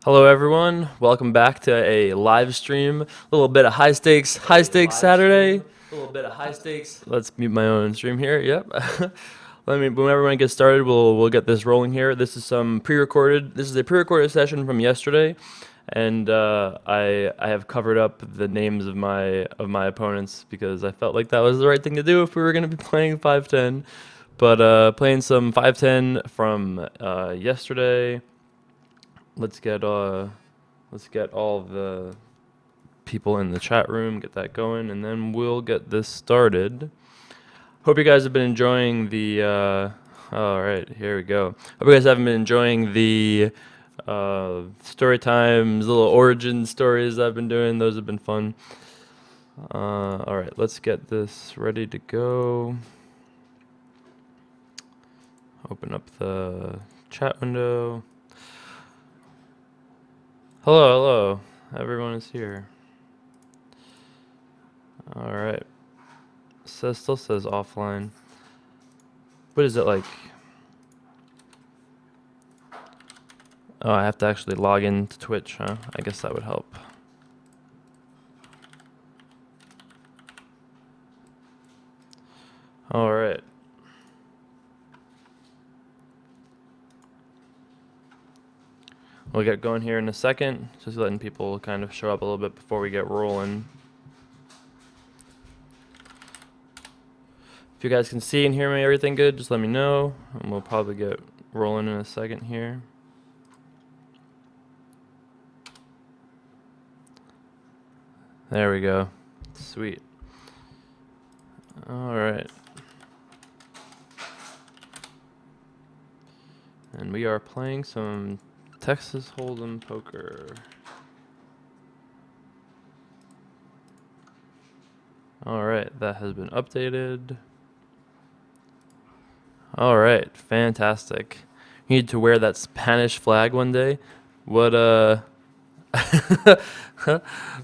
Hello everyone, welcome back to a live stream. A little bit of high stakes Saturday. Let's mute my own stream here. Yep. When everyone gets started, we'll get this rolling here. This is some pre-recorded. This is a pre-recorded session from yesterday, and I have covered up the names of my opponents because I felt like that was the right thing to do if we were going to be playing 510. But playing some 510 from yesterday. Let's get all the people in the chat room, get that going, and then we'll get this started. Hope you guys have been enjoying the. All right, here we go. Hope you guys haven't been enjoying the story times, little origin stories I've been doing. Those have been fun. All right, let's get this ready to go. Open up the chat window. Hello. Everyone is here. All right. Still says offline. What is it like? Oh, I have to actually log into Twitch, huh? I guess that would help. All right. We'll get going here in a second. Just letting people kind of show up a little bit before we get rolling. If you guys can see and hear me, everything good, just let me know. And we'll probably get rolling in a second here. There we go. Sweet. All right. And we are playing some Texas Hold'em poker. All right, that has been updated. All right, fantastic. You need to wear that Spanish flag one day. What a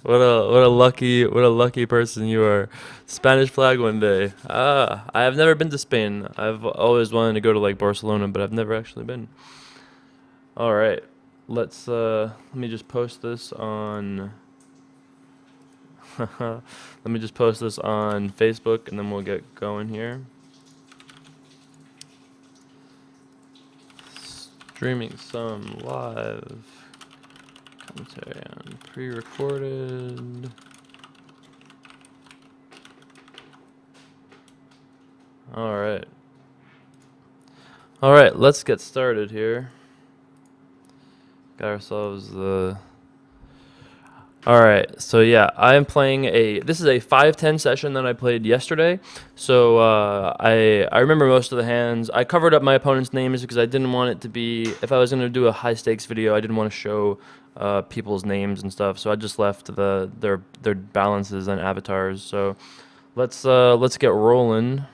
what a lucky person you are. Spanish flag one day. I have never been to Spain. I've always wanted to go to like Barcelona, but I've never actually been. All right, let me just post this on. Let me just post this on Facebook, and then we'll get going here. Streaming some live commentary on pre-recorded. All right, let's get started here. Got ourselves the. All right, so yeah, I am playing this is a 5-10 session that I played yesterday. So I remember most of the hands. I covered up my opponent's names because I didn't want it to be, if I was going to do a high stakes video, I didn't want to show people's names and stuff. So I just left their balances and avatars. So let's get rolling.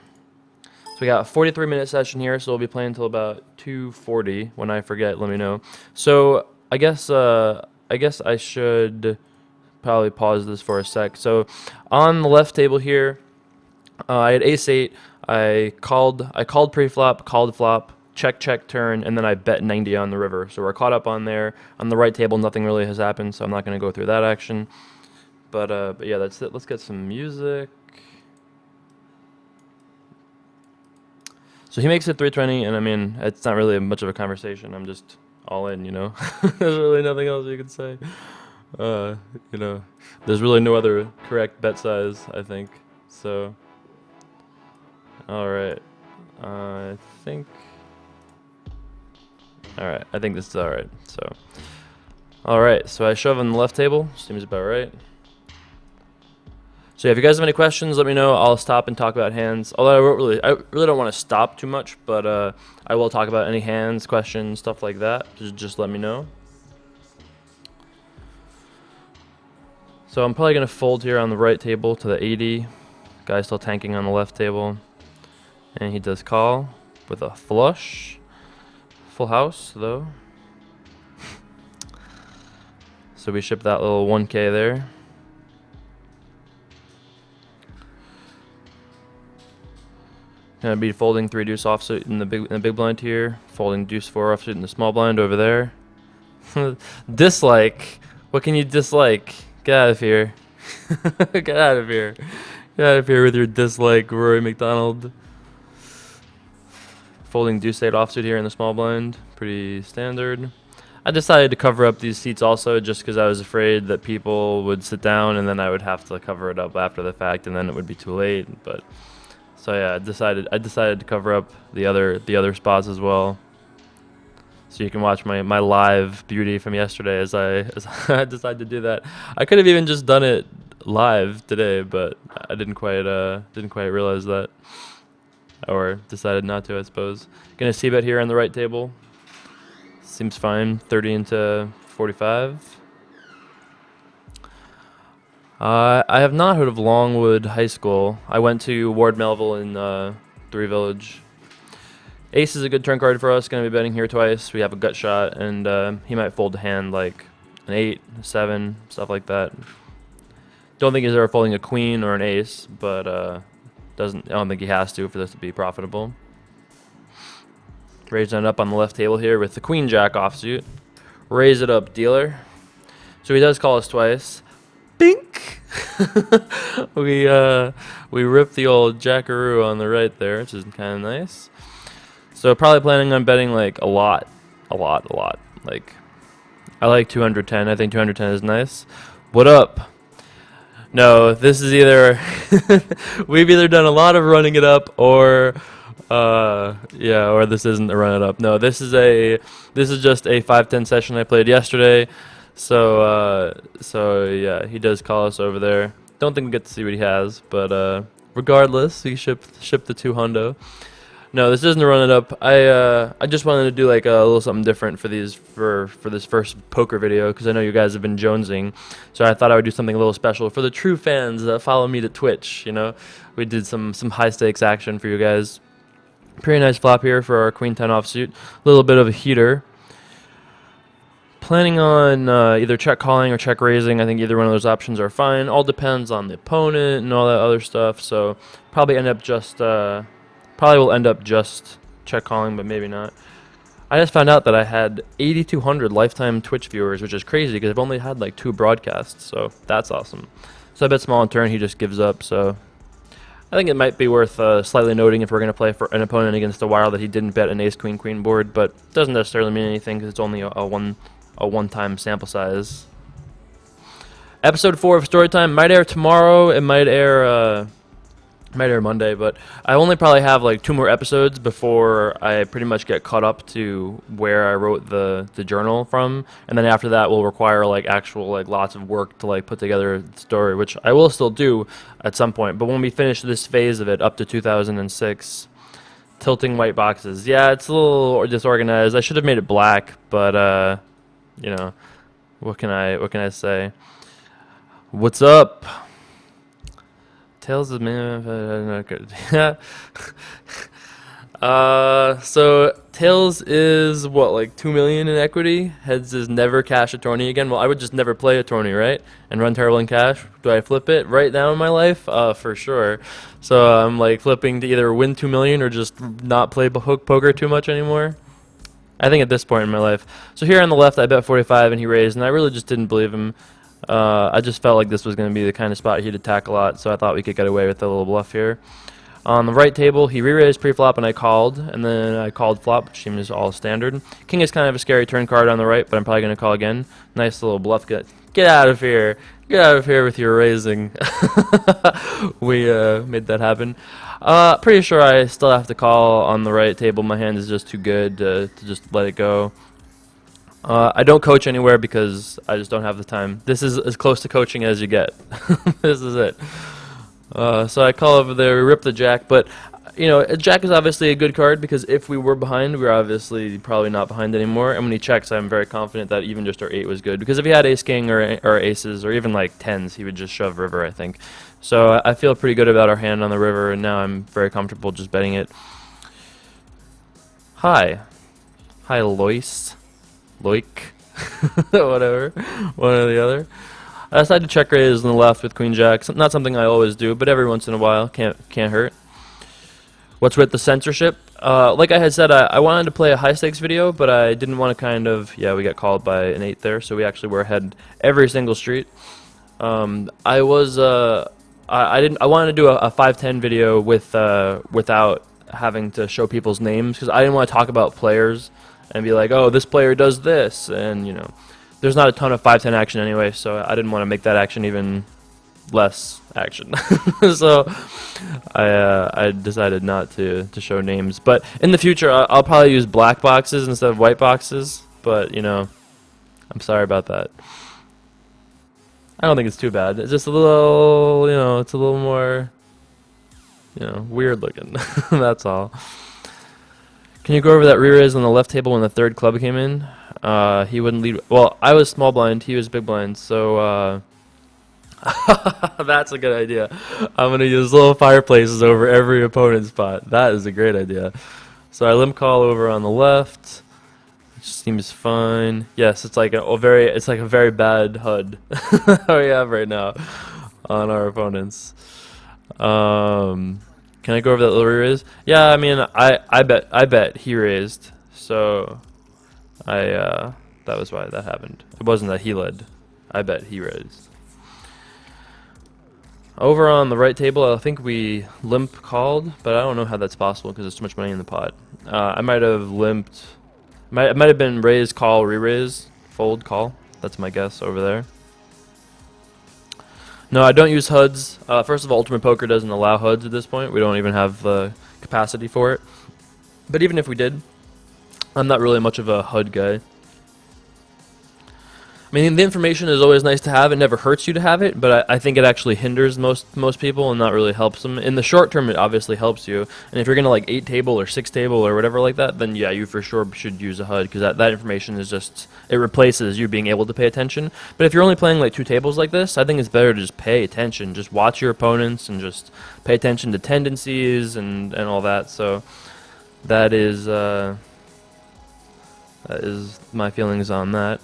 So we got a 43-minute session here, so we'll be playing until about 2:40. When I forget, let me know. So I guess I should probably pause this for a sec. So on the left table here, I had ace-8. I called pre-flop, called flop, check, turn, and then I bet 90 on the river. So we're caught up on there. On the right table, nothing really has happened, so I'm not going to go through that action. But yeah, that's it. Let's get some music. So he makes it 320, and I mean, it's not really much of a conversation. I'm just all in, you know? There's really nothing else you can say. You know, there's really no other correct bet size, I think. So, all right. I think. All right, I think this is all right. So, all right. So I shove on the left table. Seems about right. So yeah, if you guys have any questions, let me know. I'll stop and talk about hands. Although I really don't want to stop too much, but I will talk about any hands, questions, stuff like that. Just let me know. So I'm probably going to fold here on the right table to the 80. Guy's still tanking on the left table. And he does call with a flush. Full house, though. So we ship that little 1K there. Gonna be folding 3 deuce offsuit in the big blind here. Folding deuce 4 offsuit in the small blind over there. Dislike. What can you dislike? Get out of here. Get out of here. Get out of here with your dislike, Rory McDonald. Folding deuce eight offsuit here in the small blind. Pretty standard. I decided to cover up these seats also just because I was afraid that people would sit down and then I would have to cover it up after the fact and then it would be too late. But so yeah, I decided to cover up the other spots as well. So you can watch my live beauty from yesterday as I decided to do that. I could have even just done it live today, but I didn't quite realize that, or decided not to, I suppose. Gonna c-bet here on the right table. Seems fine. 30 into 45. I have not heard of Longwood High School. I went to Ward Melville in Three Village. Ace is a good turn card for us. Going to be betting here twice. We have a gut shot, and he might fold a hand like an 8, a 7, stuff like that. Don't think he's ever folding a queen or an ace, but I don't think he has to for this to be profitable. Raising it up on the left table here with the queen jack offsuit. Raise it up, dealer. So he does call us twice. Bink! We ripped the old jackaroo on the right there, which is kind of nice. So probably planning on betting like a lot. Like, I like 210. I think 210 is nice. What up? No, this is either we've either done a lot of running it up or or this isn't a run it up. No, this is just a 5-10 session I played yesterday. So yeah, he does call us over there. Don't think we get to see what he has, but regardless, he shipped the 2 hundo. No, this isn't a run it up. I just wanted to do like a little something different for this first poker video because I know you guys have been jonesing, so I thought I would do something a little special for the true fans that follow me to Twitch. You know, we did some high stakes action for you guys. Pretty nice flop here for our queen 10 offsuit. A little bit of a heater. Planning on either check calling or check raising. I think either one of those options are fine. All depends on the opponent and all that other stuff. So probably will end up just check calling, but maybe not. I just found out that I had 8,200 lifetime Twitch viewers, which is crazy because I've only had like 2 broadcasts, so that's awesome. So I bet small in turn, he just gives up. So I think it might be worth slightly noting if we're going to play for an opponent against a wire that he didn't bet an ace queen queen board, but doesn't necessarily mean anything because it's only a one-time sample size. Episode 4 of Storytime might air tomorrow. It might air Monday, but I only probably have like 2 more episodes before I pretty much get caught up to where I wrote the journal from, and then after that will require like actual like lots of work to like put together the story, which I will still do at some point. But when we finish this phase of it up to 2006, tilting white boxes, yeah, it's a little disorganized. I should have made it black, but you know, what can I say? What's up? Tails is not good. So Tails is what, like 2 million in equity? Heads is never cash a tourney again. Well, I would just never play a tourney, right? And run terrible in cash. Do I flip it right now in my life? For sure. So I'm like flipping to either win 2 million or just not play hook poker too much anymore. I think at this point in my life. So here on the left, I bet 45 and he raised, and I really just didn't believe him. I just felt like this was going to be the kind of spot he'd attack a lot, so I thought we could get away with a little bluff here. On the right table, he re-raised pre-flop and I called, and then I called flop, which seems all standard. King is kind of a scary turn card on the right, but I'm probably going to call again. Nice little bluff. Get out of here. Get out of here with your raising. We made that happen. Pretty sure I still have to call on the right table. My hand is just too good to just let it go. I don't coach anywhere because I just don't have the time. This is as close to coaching as you get. This is it. So I call over there, we rip the jack, but you know, jack is obviously a good card because if we were behind, we're obviously probably not behind anymore. And when he checks, I'm very confident that even just our 8 was good because if he had ace king or aces or even like 10s, he would just shove river, I think. So I feel pretty good about our hand on the river, and now I'm very comfortable just betting it. Hi, Lois. Loik, whatever, one or the other. I decided to check raise on the left with queen jack. Not something I always do, but every once in a while can't hurt. What's with the censorship? Like I had said, I wanted to play a high stakes video, but I didn't want to kind of, yeah, we got called by an 8 there, so we actually were ahead every single street. I was, I wanted to do a 5-10 video with, without having to show people's names, because I didn't want to talk about players and be like, oh, this player does this, and, you know, there's not a ton of 5-10 action anyway, so I didn't want to make that action even less action. So I decided not to show names, but in the future I'll probably use black boxes instead of white boxes, but you know, I'm sorry about that. I don't think it's too bad. It's just a little, you know, it's a little more, you know, weird looking. That's all. Can you go over that re-raise on the left table when the third club came in? He wouldn't lead. Well, I was small blind, he was big blind, so that's a good idea. I'm going to use little fireplaces over every opponent's spot. That is a great idea. So I limp call over on the left, which seems fine. Yes, it's like a very bad HUD we have right now on our opponents. Can I go over that little raise? Yeah, I mean, I bet he raised. So that was why that happened. It wasn't that he led. I bet he raised. Over on the right table, I think we limp called, but I don't know how that's possible because there's too much money in the pot. I might have limped. It might have been raise, call, re-raise, fold, call. That's my guess over there. No, I don't use HUDs. First of all, Ultimate Poker doesn't allow HUDs at this point. We don't even have the capacity for it. But even if we did, I'm not really much of a HUD guy. I mean, the information is always nice to have. It never hurts you to have it, but I think it actually hinders most people and not really helps them. In the short term, it obviously helps you. And if you're going to like 8 table or 6 table or whatever like that, then yeah, you for sure should use a HUD because that information is just, it replaces you being able to pay attention. But if you're only playing like 2 tables like this, I think it's better to just pay attention. Just watch your opponents and just pay attention to tendencies and all that. So that is my feelings on that.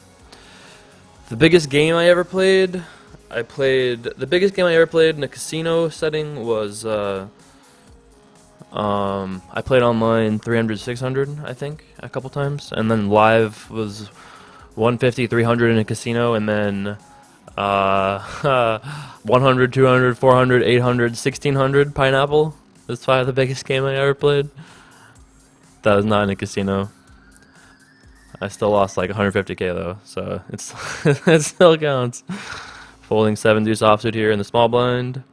The biggest game I ever played, the biggest game I ever played in a casino setting was, I played online 300, 600, I think, a couple times, and then live was 150, 300 in a casino, and then 100, 200, 400, 800, 1600 Pineapple. That's probably the biggest game I ever played. That was not in a casino. I still lost like 150k though, so it's it still counts. Folding 7 deuce offsuit here in the small blind.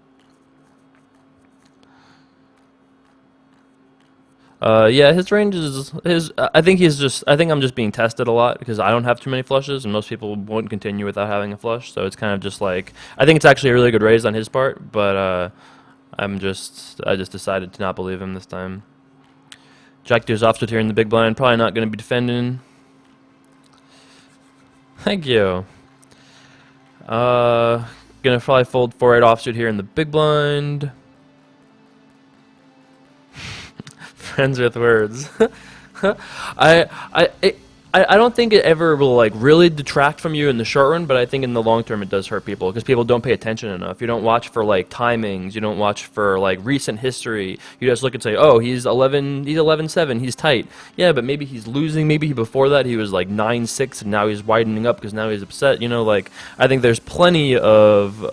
Yeah, his range is I think I'm just being tested a lot because I don't have too many flushes and most people won't continue without having a flush, so it's kind of just like I think it's actually a really good raise on his part, but I just decided to not believe him this time. Jack deuce offsuit here in the big blind, probably not going to be defending. Thank you. Gonna probably fold 4-8 offsuit here in the big blind. Friends with words. I don't think it ever will like really detract from you in the short run, but I think in the long term it does hurt people because people don't pay attention enough. You don't watch for like timings, you don't watch for like recent history. You just look and say, "Oh, he's 11-7, he's tight." Yeah, but maybe he's losing. Maybe before that he was like 9-6 and now he's widening up because now he's upset. You know, like I think there's plenty of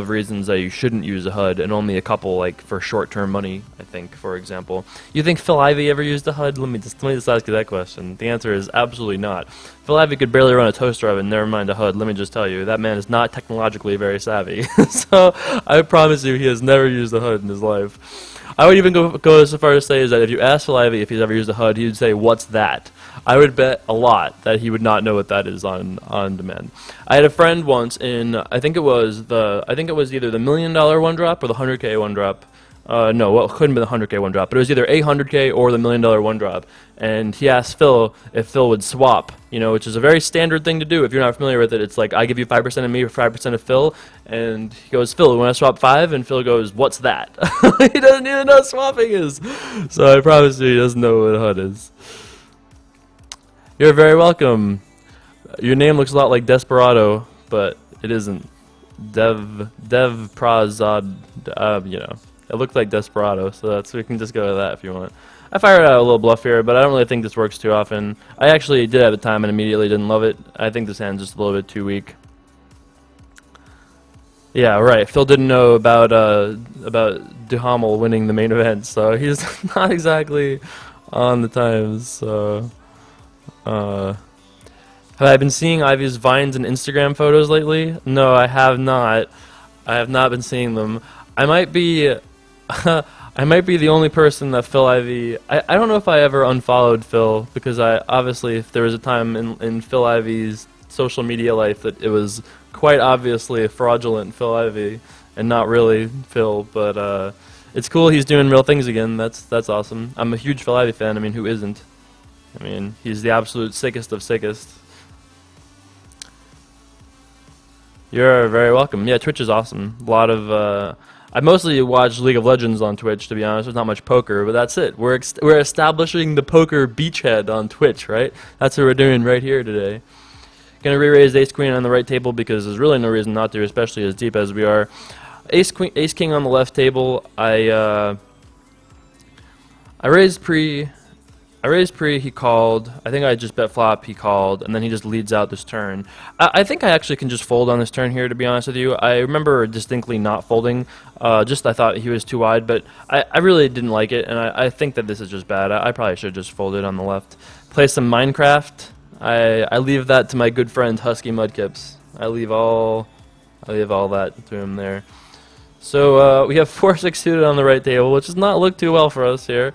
reasons that you shouldn't use a HUD, and only a couple like for short-term money. I think, for example, you think Phil Ivey ever used a HUD? Let me just ask you that question. The answer is absolutely not. Phil Ivey could barely run a toaster oven, never mind a HUD. Let me just tell you, that man is not technologically very savvy. So I promise you, he has never used a HUD in his life. I would even go so far as to say is that if you ask Phil Ivey if he's ever used a HUD, he would say, "What's that?" I would bet a lot that he would not know what that is on demand. I had a friend once in I think it was either the $1 million one drop or the 100K one drop. No, well, it couldn't be the 100K one drop, but it was either a 100K or the $1 million one drop. And he asked Phil if Phil would swap, you know, which is a very standard thing to do. If you're not familiar with it, it's like I give you 5% of me or 5% of Phil, and he goes, "Phil, when I swap 5?" And Phil goes, "What's that?" He doesn't even know what swapping is. So I promise you, he doesn't know what a HUD is. You're very welcome. Your name looks a lot like Desperado, but it isn't. Dev Prazad, you know. It looked like Desperado, so we can just go with that if you want. I fired out a little bluff here, but I don't really think this works too often. I actually did at the time and immediately didn't love it. I think this hand's just a little bit too weak. Yeah, right. Phil didn't know about Duhamel winning the main event, so he's not exactly on the times. So, have I been seeing Ivy's vines and Instagram photos lately? No, I have not. I have not been seeing them. I might be, I might be the only person that Phil Ivy. I don't know if I ever unfollowed Phil because obviously if there was a time in Phil Ivy's social media life that it was quite obviously a fraudulent Phil Ivy and not really Phil, but it's cool he's doing real things again. That's awesome. I'm a huge Phil Ivy fan. I mean, who isn't? I mean, he's the absolute sickest of sickest. You're very welcome. Yeah, Twitch is awesome. A lot of I mostly watch League of Legends on Twitch, to be honest. There's not much poker, but that's it. We're establishing the poker beachhead on Twitch, right? That's what we're doing right here today. Gonna re-raise Ace Queen on the right table because there's really no reason not to, especially as deep as we are. Ace King on the left table. I raised pre. He called. I think I just bet flop. He called, and then he just leads out this turn. I think I actually can just fold on this turn here, to be honest with you. I remember distinctly not folding. Just I thought he was too wide, but I really didn't like it, and I think that this is just bad. I probably should have just folded on the left. Play some Minecraft. I leave that to my good friend Husky Mudkips. I leave all that to him there. So we have 4-6 suited on the right table, which does not look too well for us here.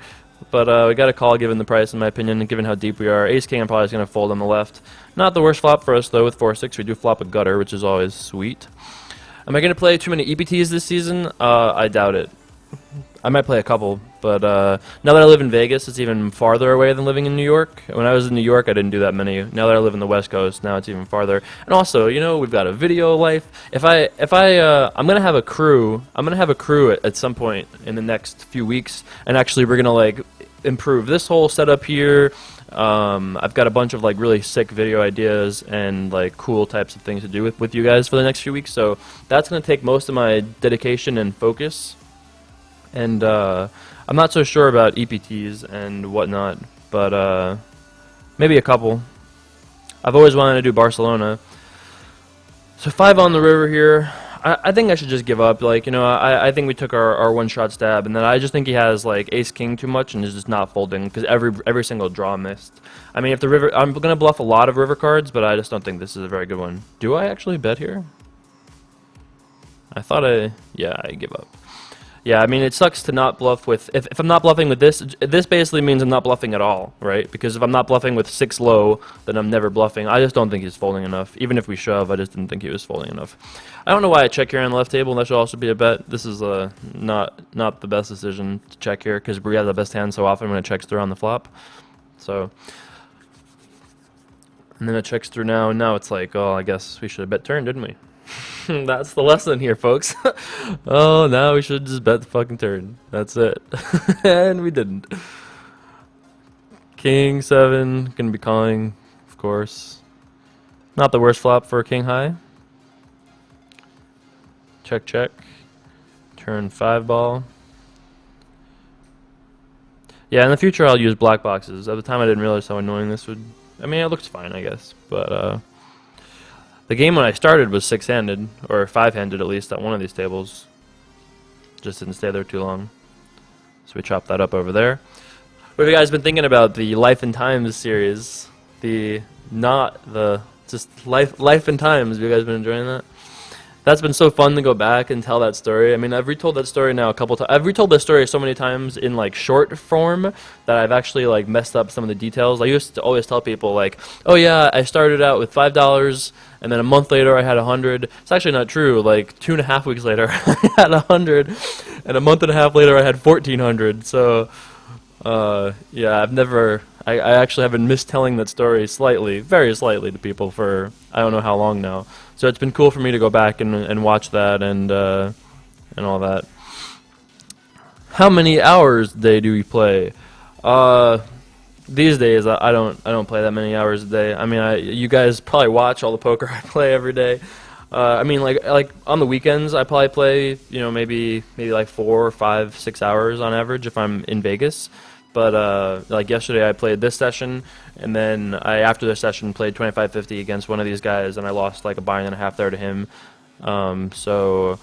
But we got a call given the price, in my opinion, and given how deep we are. Ace King I'm probably just going to fold on the left. Not the worst flop for us, though, with 4-6. We do flop a gutter, which is always sweet. Am I going to play too many EPTs this season? I doubt it. I might play a couple, but now that I live in Vegas, it's even farther away than living in New York. When I was in New York, I didn't do that many. Now that I live in the West Coast, now it's even farther. And also, you know, we've got a video life. I'm gonna have a crew. I'm gonna have a crew at some point in the next few weeks, and actually, we're gonna like improve this whole setup here. I've got a bunch of like really sick video ideas and like cool types of things to do with you guys for the next few weeks. So that's gonna take most of my dedication and focus. And I'm not so sure about EPTs and whatnot, but maybe a couple. I've always wanted to do Barcelona. So 5 on the river here. I think I should just give up. Like, you know, I think we took our one-shot stab, and then I just think he has like Ace King too much and is just not folding because every single draw missed. I mean, if the river, I'm gonna bluff a lot of river cards, but I just don't think this is a very good one. Do I actually bet here? Yeah, I give up. Yeah, I mean, it sucks to not bluff with... If I'm not bluffing with this basically means I'm not bluffing at all, right? Because if I'm not bluffing with 6 low, then I'm never bluffing. I just don't think he's folding enough. Even if we shove, I just didn't think he was folding enough. I don't know why I check here on the left table, and that should also be a bet. This is not the best decision to check here, because we have the best hand so often when it checks through on the flop. So... And then it checks through now, and now it's like, oh, I guess we should have bet turn, didn't we? That's the lesson here, folks. Oh, now we should just bet the fucking turn. That's it. And we didn't. King 7, gonna be calling, of course. Not the worst flop for King High. Check, check. Turn 5 ball. Yeah, in the future I'll use black boxes. At the time I didn't realize how annoying this would... I mean, it looks fine, I guess, but the game when I started was 6-handed, or 5-handed at least, at one of these tables. Just didn't stay there too long. So we chopped that up over there. What have you guys been thinking about the Life and Times series? Just Life and Times. Have you guys been enjoying that? That's been so fun to go back and tell that story. I mean, I've retold that story now a couple times. I've retold that story so many times in like short form that I've actually like messed up some of the details. I used to always tell people like, oh yeah, I started out with $5 and then a month later I had 100. It's actually not true. Like 2.5 weeks later I had 100 and a month and a half later I had 1,400. So yeah, I actually have been mistelling that story slightly, very slightly to people for I don't know how long now. So it's been cool for me to go back and watch that and all that. How many hours a day do we play? These days I don't play that many hours a day. I mean, you guys probably watch all the poker I play every day. I mean, like on the weekends, I probably play, maybe like 4 or 5, 6 hours on average if I'm in Vegas. But like yesterday, I played this session, and then after this session played 25-50 against one of these guys, and I lost like a buy and a half there to him. So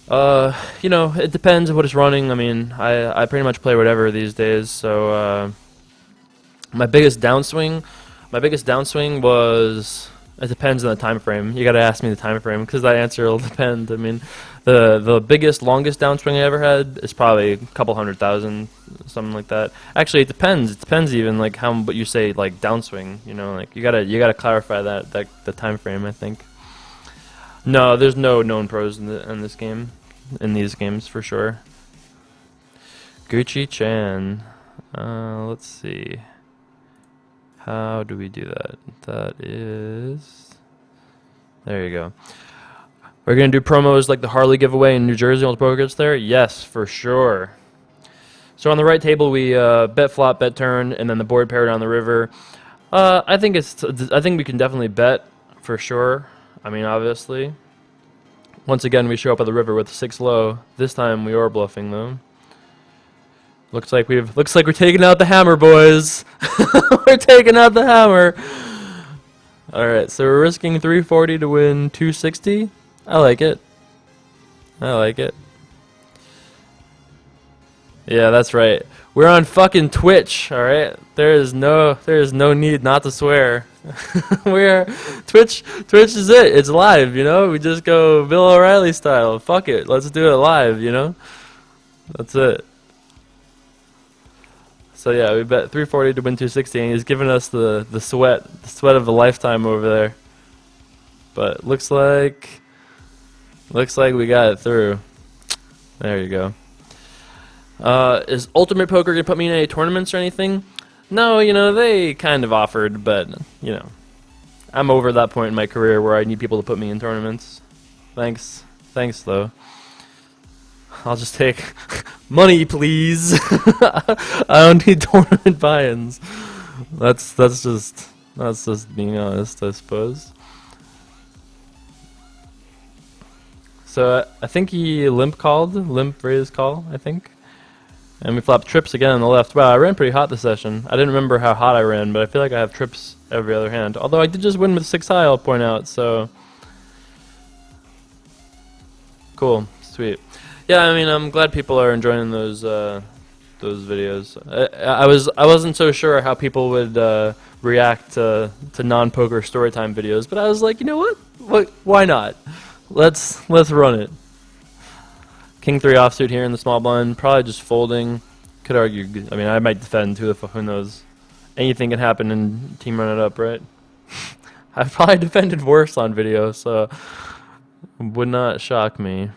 it depends what it's running. I mean, I pretty much play whatever these days. So my biggest downswing was. It depends on the time frame. You got to ask me the time frame because that answer will depend. I mean, the biggest, longest downswing I ever had is probably a couple 100,000, something like that. Actually, it depends. It depends even like what you say like downswing. Like you gotta clarify that the time frame. I think. No, there's no known pros in this game, in these games for sure. Gucci Chan. Let's see. How do we do that? That is... There you go. We're going to do promos like the Harley giveaway in New Jersey. All the poker gets there? Yes, for sure. So on the right table, we bet flop, bet turn, and then the board paired on the river. I think we can definitely bet for sure. I mean, obviously. Once again, we show up at the river with 6 low. This time we are bluffing though. Looks like we're taking out the hammer, boys. We're taking out the hammer. All right, so we're risking 340 to win 260. I like it. Yeah, that's right. We're on fucking Twitch, all right? There is no need not to swear. Twitch is it. It's live, We just go Bill O'Reilly style. Fuck it. Let's do it live, That's it. So yeah, we bet 340 to win 260, and he's giving us the sweat of a lifetime over there. But looks like we got it through. There you go. Is Ultimate Poker gonna put me in any tournaments or anything? No, they kind of offered, but I'm over that point in my career where I need people to put me in tournaments. Thanks though. I'll just take money, please. I don't need tournament buy-ins. That's just being honest, I suppose. So I think he limp raised call, I think. And we flopped trips again on the left. Wow, I ran pretty hot this session. I didn't remember how hot I ran, but I feel like I have trips every other hand. Although I did just win with 6 high, I'll point out, so... Cool, sweet. Yeah, I mean, I'm glad people are enjoying those videos. I wasn't so sure how people would react to non-poker storytime videos, but I was like, you know what? Why not? Let's run it. King 3 offsuit here in the small blind, probably just folding. Could argue. I mean, I might defend too. Who knows? Anything can happen in team run it up, right? I've probably defended worse on video, so would not shock me.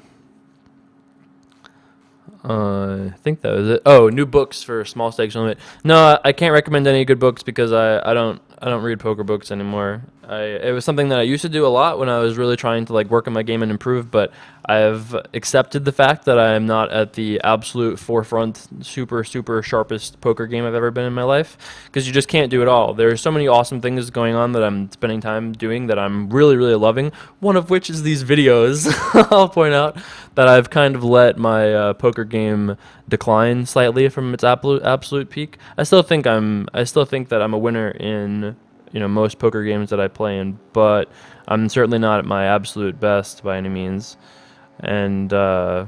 I think that was it. Oh, new books for small stakes limit. No, I can't recommend any good books because I don't read poker books anymore. It was something that I used to do a lot when I was really trying to like work on my game and improve, but I've accepted the fact that I am not at the absolute forefront, super sharpest poker game I've ever been in my life, because you just can't do it all. There's so many awesome things going on that I'm spending time doing that I'm really loving, one of which is these videos. I'll point out that I've kind of let my poker game decline slightly from its absolute peak. I still think that I'm a winner in most poker games that I play in, but I'm certainly not at my absolute best by any means. And I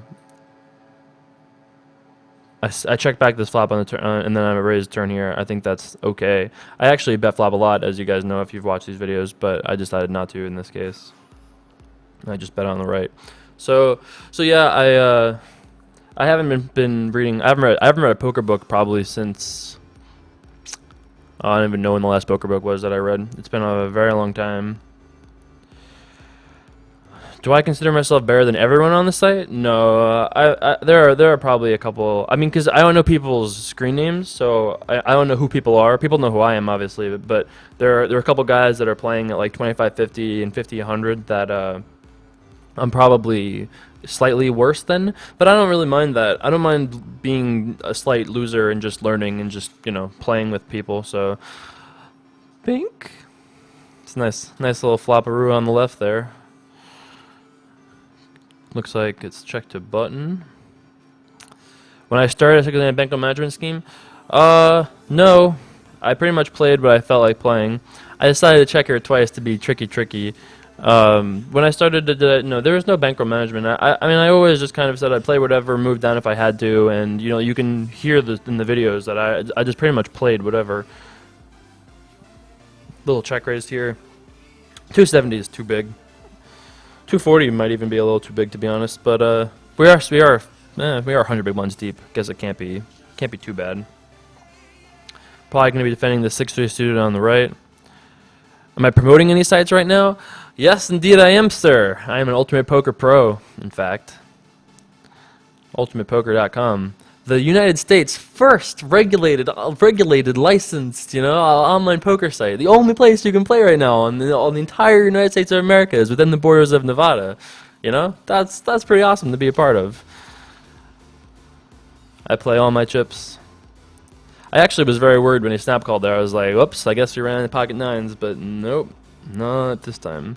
checked back this flop on the turn, and then I raised turn here. I think that's okay. I actually bet flop a lot, as you guys know if you've watched these videos, but I decided not to in this case. I just bet on the right. So yeah, I haven't been reading. I haven't read a poker book probably since. I don't even know when the last poker book was that I read. It's been a very long time. Do I consider myself better than everyone on the site? No. There are probably a couple. I mean, because I don't know people's screen names, so I don't know who people are. People know who I am, obviously, but there are a couple guys that are playing at like 25-50 and 50-100 that I'm probably slightly worse than, but I don't really mind that. I don't mind being a slight loser and just learning and just playing with people. So pink, it's nice little flopperoo on the left there. Looks like it's checked to button. When I started, I took a bank management scheme. No. I pretty much played what I felt like playing. I decided to check here twice to be tricky. When I started to do it, no, there was no bankroll management. I mean, I always just kind of said I'd play whatever, move down if I had to, and you can hear in the videos that I just pretty much played whatever. Little check raised here. 270 is too big. 240 might even be a little too big, to be honest. But we are 100 big ones deep. Guess it can't be too bad. Probably going to be defending the 6-3 suited on the right. Am I promoting any sites right now? Yes, indeed I am, sir. I am an Ultimate Poker Pro, in fact. UltimatePoker.com. The United States' first regulated, licensed, online poker site. The only place you can play right now on the entire United States of America is within the borders of Nevada. That's pretty awesome to be a part of. I play all my chips. I actually was very worried when he snap called there. I was like, whoops, I guess we ran into pocket nines, but nope, not this time.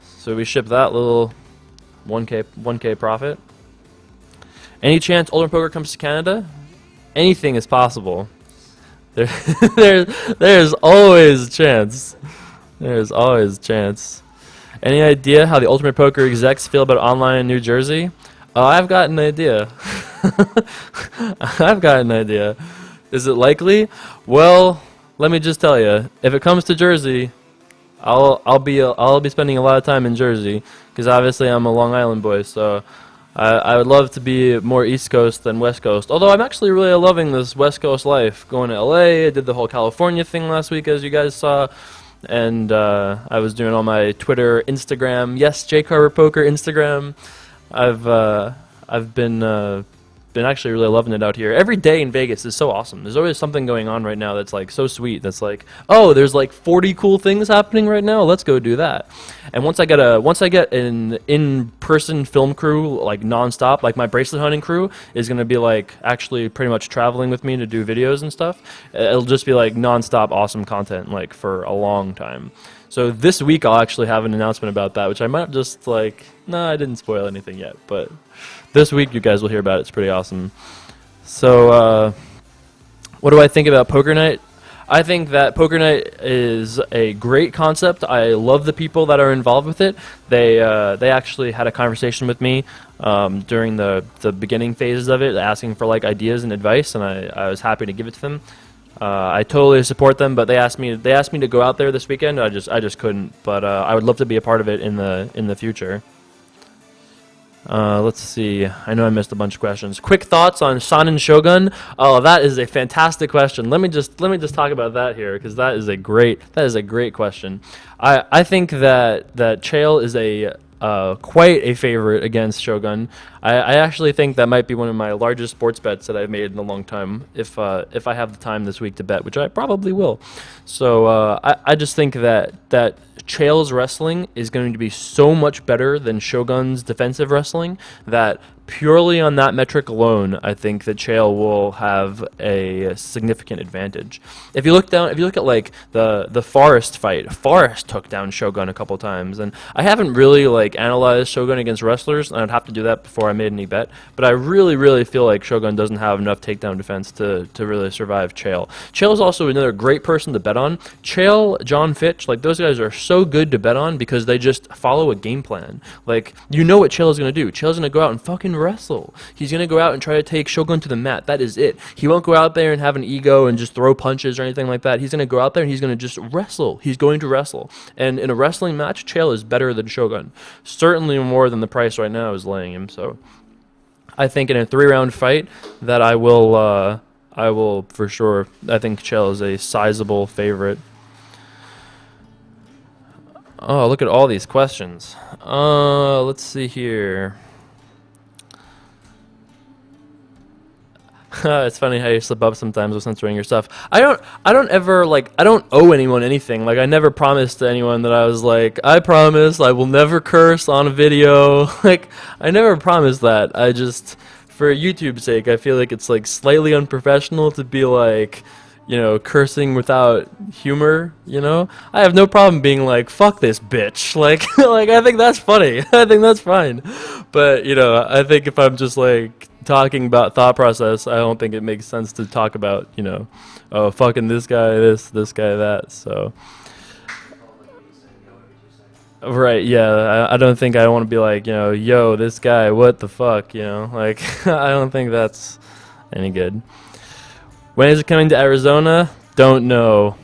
So we shipped that little 1K profit. Any chance Ultimate Poker comes to Canada? Anything is possible. There's always a chance. There's always a chance. Any idea how the Ultimate Poker execs feel about online in New Jersey? I've got an idea. I've got an idea. Is it likely? Well, let me just tell you. If it comes to Jersey, I'll be spending a lot of time in Jersey because obviously I'm a Long Island boy. So I would love to be more East Coast than West Coast. Although I'm actually really loving this West Coast life. Going to LA, I did the whole California thing last week, as you guys saw, and I was doing all my Twitter, Instagram. Yes, J Carver Poker Instagram. I've been actually really loving it out here. Every day in Vegas is so awesome. There's always something going on right now that's like so sweet. That's like, oh, there's like 40 cool things happening right now. Let's go do that. And once I get an in-person film crew like nonstop, like my bracelet hunting crew is gonna be like actually pretty much traveling with me to do videos and stuff. It'll just be like nonstop awesome content like for a long time. So this week I'll actually have an announcement about that, which I might just like, no, I didn't spoil anything yet, but this week you guys will hear about it. It's pretty awesome. So what do I think about Poker Night? I think that Poker Night is a great concept. I love the people that are involved with it. They actually had a conversation with me during the beginning phases of it, asking for like ideas and advice, and I was happy to give it to them. I totally support them, but they asked me to go out there this weekend. I just couldn't, but I would love to be a part of it in the future. Let's see. I know I missed a bunch of questions. Quick thoughts on Shonen Shogun. Oh, that is a fantastic question. Let me just talk about that here because that is a great question. I think that Chael is quite a favorite against Shogun. I actually think that might be one of my largest sports bets that I've made in a long time if I have the time this week to bet, which I probably will. So I just think that Chael's wrestling is going to be so much better than Shogun's defensive wrestling that purely on that metric alone, I think that Chael will have a significant advantage. If you look at like the Forrest fight, Forrest took down Shogun a couple times, and I haven't really like analyzed Shogun against wrestlers, and I'd have to do that before I made any bet. But I really feel like Shogun doesn't have enough takedown defense to really survive Chael. Chael is also another great person to bet on. Chael, John Fitch, like those guys are so good to bet on because they just follow a game plan. Like you know what Chael is gonna do. Chael's gonna go out and fucking wrestle. He's gonna go out and try to take Shogun to the mat. That is it. He won't go out there and have an ego and just throw punches or anything like that. He's gonna go out there and he's gonna just wrestle. He's going to wrestle. And in a wrestling match, Chael is better than Shogun. Certainly more than the price right now is laying him. So I think in a 3-round fight that I will for sure. I think Chael is a sizable favorite. Oh, look at all these questions. Let's see here. It's funny how you slip up sometimes with censoring your stuff. I don't owe anyone anything. Like I never promised to anyone that I was like, I promise I will never curse on a video. Like I never promised that. I just, for YouTube's sake, I feel like it's like slightly unprofessional to be like, cursing without humor, I have no problem being like, fuck this bitch. Like, like, I think that's funny. I think that's fine. But, I think if I'm just like talking about thought process, I don't think it makes sense to talk about, oh, fucking this guy, this guy, that. So, right, yeah, I don't think I want to be like, yo, this guy, what the fuck, like, I don't think that's any good. When is it coming to Arizona? Don't know.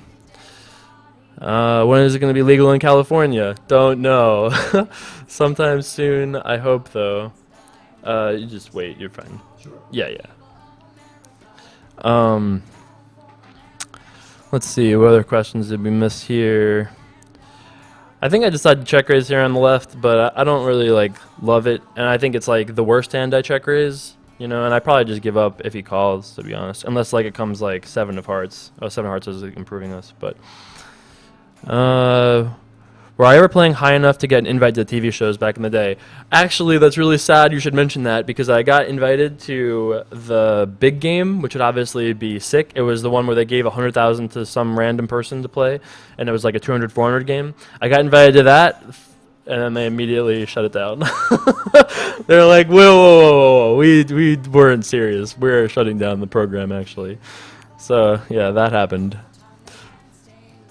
When is it going to be legal in California? Don't know. Sometime soon, I hope, though. You just wait, you're fine. Sure. Yeah. Let's see, what other questions did we miss here? I think I decided to check raise here on the left, but I don't really, like, love it. And I think it's, like, the worst hand I check raise. And I probably just give up if he calls, to be honest. Unless, like, it comes, like, 7 of hearts. Oh, 7 of hearts is improving us, but... were I ever playing high enough to get an invite to TV shows back in the day? Actually, that's really sad you should mention that, because I got invited to the big game, which would obviously be sick. It was the one where they gave 100,000 to some random person to play, and it was like a 200-400 game. I got invited to that, and then they immediately shut it down. They're like, whoa, we weren't serious. We're shutting down the program, actually. So, yeah, that happened.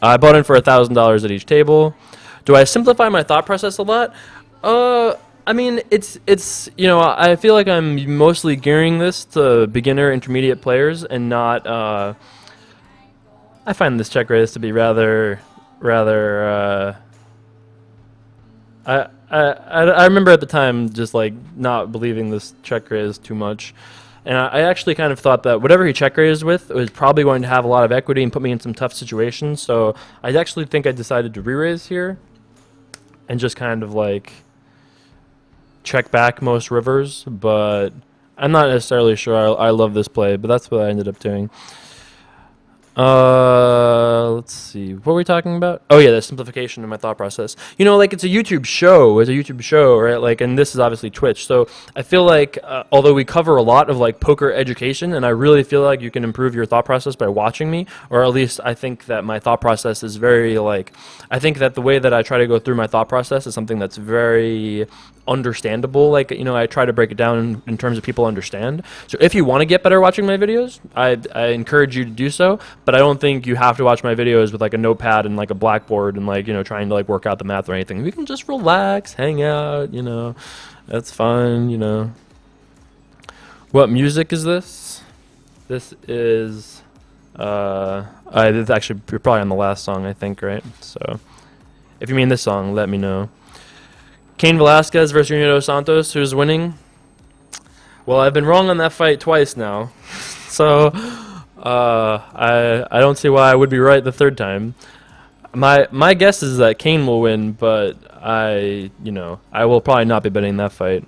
I bought in for $1,000 at each table. Do I simplify my thought process a lot? I mean, it's I feel like I'm mostly gearing this to beginner, intermediate players, and not. I find this check raise to be rather. I remember at the time just like not believing this check raise too much. And I actually kind of thought that whatever he check raised with was probably going to have a lot of equity and put me in some tough situations. So I actually think I decided to re-raise here and just kind of like check back most rivers. But I'm not necessarily sure I love this play, but that's what I ended up doing. Let's see. What were we talking about? Oh yeah, the simplification of my thought process. Like it's a YouTube show. It's a YouTube show, right? Like, and this is obviously Twitch. So I feel like, although we cover a lot of like poker education, and I really feel like you can improve your thought process by watching me, or at least I think that my thought process is very like, I think that the way that I try to go through my thought process is something that's very understandable. Like, I try to break it down in terms of people understand. So if you want to get better watching my videos, I encourage you to do so. But I don't think you have to watch my videos with like a notepad and like a blackboard and like, trying to like work out the math or anything. We can just relax, hang out, that's fine, What music is this? This is, it's actually, you're probably on the last song, I think, right? So if you mean this song, let me know. Cain Velasquez versus Junior Dos Santos, who's winning? Well, I've been wrong on that fight twice now. So, I don't see why I would be right the third time. My guess is that Cain will win, but I will probably not be betting that fight.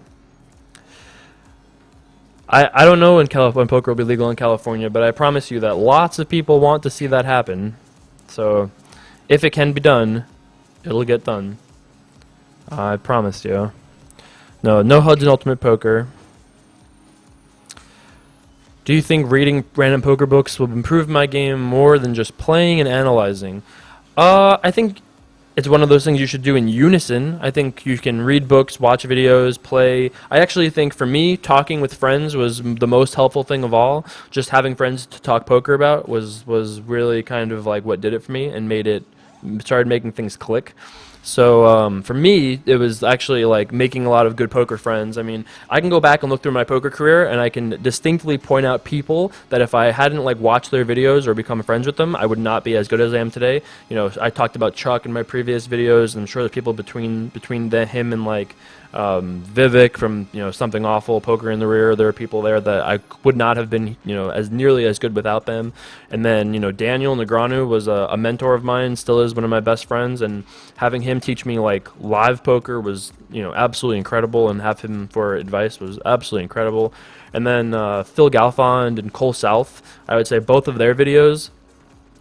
I don't know when poker will be legal in California, but I promise you that lots of people want to see that happen. So, if it can be done, it'll get done. I promise you. No HUDs in Ultimate Poker. Do you think reading random poker books will improve my game more than just playing and analyzing? I think it's one of those things you should do in unison. I think you can read books, watch videos, play. I actually think for me, talking with friends was the most helpful thing of all. Just having friends to talk poker about was really kind of like what did it for me and started making things click. So for me, it was actually like making a lot of good poker friends. I mean, I can go back and look through my poker career, and I can distinctly point out people that if I hadn't like watched their videos or become friends with them, I would not be as good as I am today. I talked about Chuck in my previous videos, and I'm sure there's people between him and like Vivek from Something Awful, Poker in the Rear. There are people there that I would not have been as nearly as good without them. And then Daniel Negreanu was a mentor of mine, still is one of my best friends, and having him teach me like live poker was absolutely incredible, and have him for advice was absolutely incredible. And then Phil Galfond and Cole South, I would say both of their videos,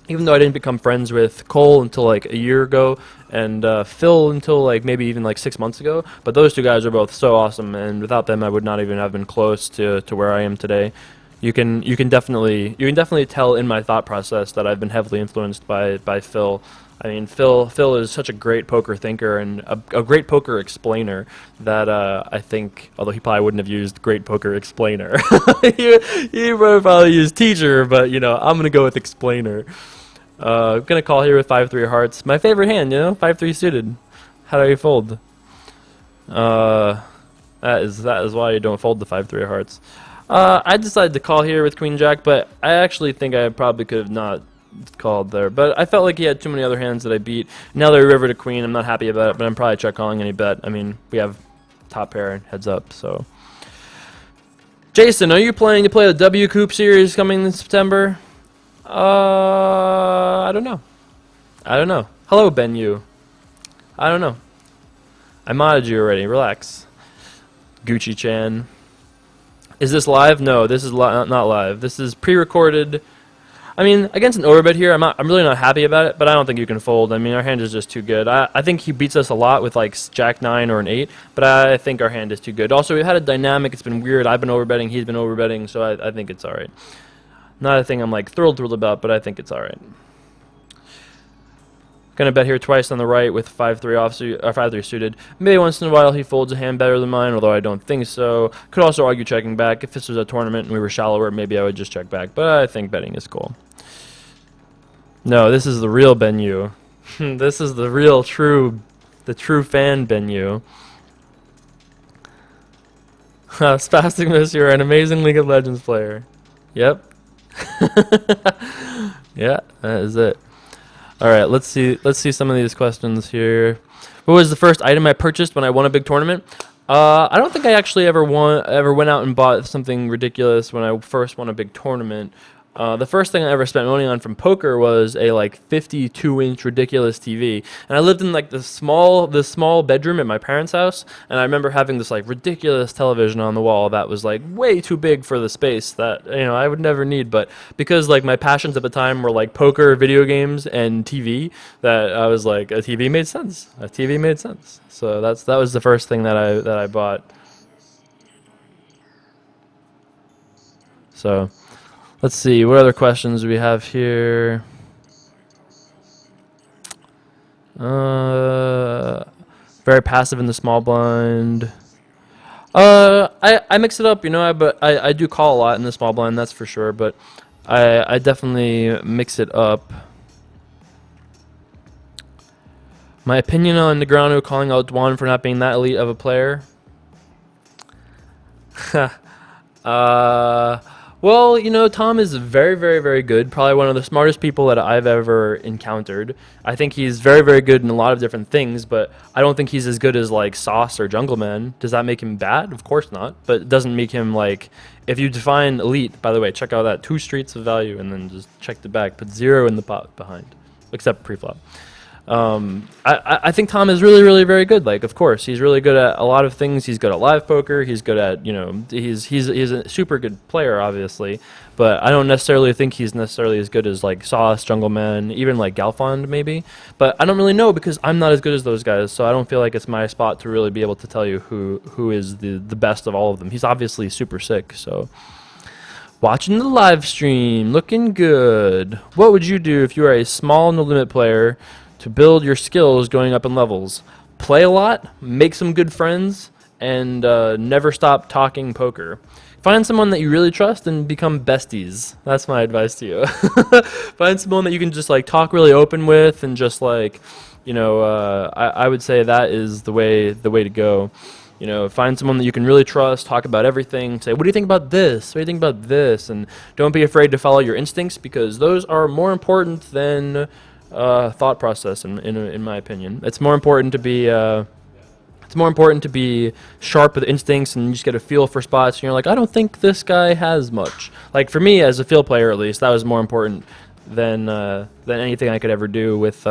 even though I didn't become friends with Cole until like a year ago, and Phil until like maybe even like 6 months ago, but those two guys are both so awesome, and without them I would not even have been close to where I am today. you can definitely tell in my thought process that I've been heavily influenced by Phil. I mean, Phil is such a great poker thinker and a great poker explainer that I think, although he probably wouldn't have used great poker explainer, he would probably use teacher, but I'm gonna go with explainer. I'm gonna call here with 5-3 hearts. My favorite hand, 5-3 suited. How do you fold? That is why you don't fold the 5-3 hearts. I decided to call here with Queen Jack, but I actually think I probably could have not called there. But I felt like he had too many other hands that I beat. Now they're river to queen. I'm not happy about it, but I'm probably check calling any bet. I mean, we have top pair and heads up, so. Jason, are you planning to play the W Coupe series coming in September? I don't know. Hello, Ben Yu. I don't know. I modded you already. Relax. Gucci Chan. Is this live? No, this is not live. This is pre-recorded. I mean, against an overbet here, I'm really not happy about it, but I don't think you can fold. I mean, our hand is just too good. I think he beats us a lot with like Jack 9 or an 8, but I think our hand is too good. Also, we've had a dynamic. It's been weird. I've been overbetting. He's been overbetting, so I think it's all right. Not a thing I'm like thrilled about, but I think it's all right. Gonna bet here twice on the right with 5-3 offsuit or 5-3 suited. Maybe once in a while he folds a hand better than mine, although I don't think so. Could also argue checking back. If this was a tournament and we were shallower, maybe I would just check back. But I think betting is cool. No, this is the real Ben Yu. This is the real true fan Ben Yu. Spastic Miss, you're an amazing League of Legends player. Yep. Yeah, that is it. All right, let's see some of these questions here. What was the first item I purchased when I won a big tournament? I don't think I actually ever went out and bought something ridiculous when I first won a big tournament. The first thing I ever spent money on from poker was a like 52-inch ridiculous TV, and I lived in like the small bedroom at my parents' house, and I remember having this like ridiculous television on the wall that was like way too big for the space that I would never need, but because like my passions at the time were like poker, video games, and TV, that I was like a TV made sense. A TV made sense. So that was the first thing that I bought. So. Let's see, what other questions do we have here? Very passive in the small blind. I mix it up, but I do call a lot in the small blind, that's for sure, but I definitely mix it up. My opinion on Negreanu calling out Dwan for not being that elite of a player? Well, Tom is very, very, very good. Probably one of the smartest people that I've ever encountered. I think he's very, very good in a lot of different things, but I don't think he's as good as, like, Sauce or Jungleman. Does that make him bad? Of course not. But it doesn't make him, like... If you define elite, by the way, check out that 2 streets of value and then just check the back. Put 0 in the pot behind, except pre-flop. I think Tom is really, really very good. Like, of course, he's really good at a lot of things. He's good at live poker. He's good at, he's a super good player, obviously. But I don't necessarily think he's necessarily as good as, like, Sauce, Jungleman, even, like, Galfond, maybe. But I don't really know because I'm not as good as those guys, so I don't feel like it's my spot to really be able to tell you who is the best of all of them. He's obviously super sick, so... Watching the live stream, looking good. What would you do if you were a small no-limit player to build your skills going up in levels? Play a lot, make some good friends, and never stop talking poker. Find someone that you really trust and become besties. That's my advice to you. Find someone that you can just like talk really open with and just like, I would say that is the way to go. Find someone that you can really trust, talk about everything, say, what do you think about this? What do you think about this? And don't be afraid to follow your instincts because those are more important than thought process, in my opinion. It's more important to be sharp with instincts and you just get a feel for spots. And you're like, I don't think this guy has much. Like for me, as a field player, at least, that was more important than anything I could ever do with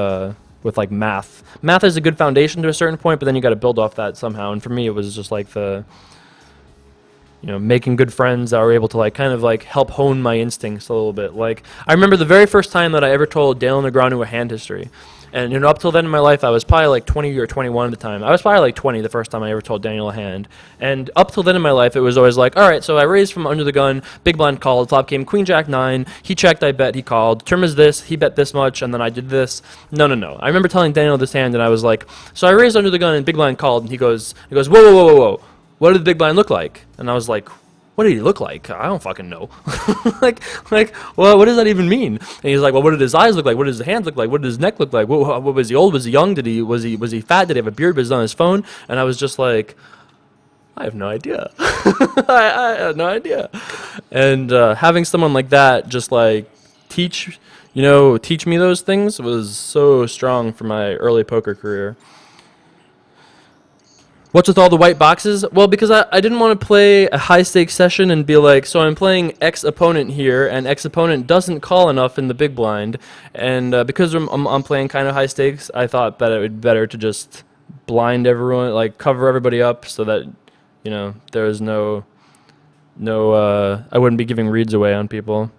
like math. Math is a good foundation to a certain point, but then you got to build off that somehow. And for me, it was just like making good friends that were able to like kind of like help hone my instincts a little bit. Like I remember the very first time that I ever told Dale Negreanu a hand history. And up till then in my life, I was probably like 20 or 21 at the time. I was probably like 20 the first time I ever told Daniel a hand. And up till then in my life, it was always like, all right, so I raised from under the gun, big blind called, flop came queen jack 9, he checked, I bet, he called, term is this, he bet this much, and then I did this. No. I remember telling Daniel this hand, and I was like, so I raised under the gun and big blind called, and he goes, whoa, what did the big blind look like? And I was like, what did he look like? I don't fucking know. Well, what does that even mean? And he's like, well, what did his eyes look like? What did his hands look like? What did his neck look like? What was he old? Was he young? Was he fat? Did he have a beard? Was he on his phone? And I was just like, I have no idea. I had no idea. And having someone like that just like teach me those things was so strong for my early poker career. What's with all the white boxes? Well, because I didn't want to play a high-stakes session and be like, so I'm playing X opponent here, and X opponent doesn't call enough in the big blind. And because I'm playing kind of high-stakes, I thought that it would be better to just blind everyone, like cover everybody up so that, there was no I wouldn't be giving reads away on people.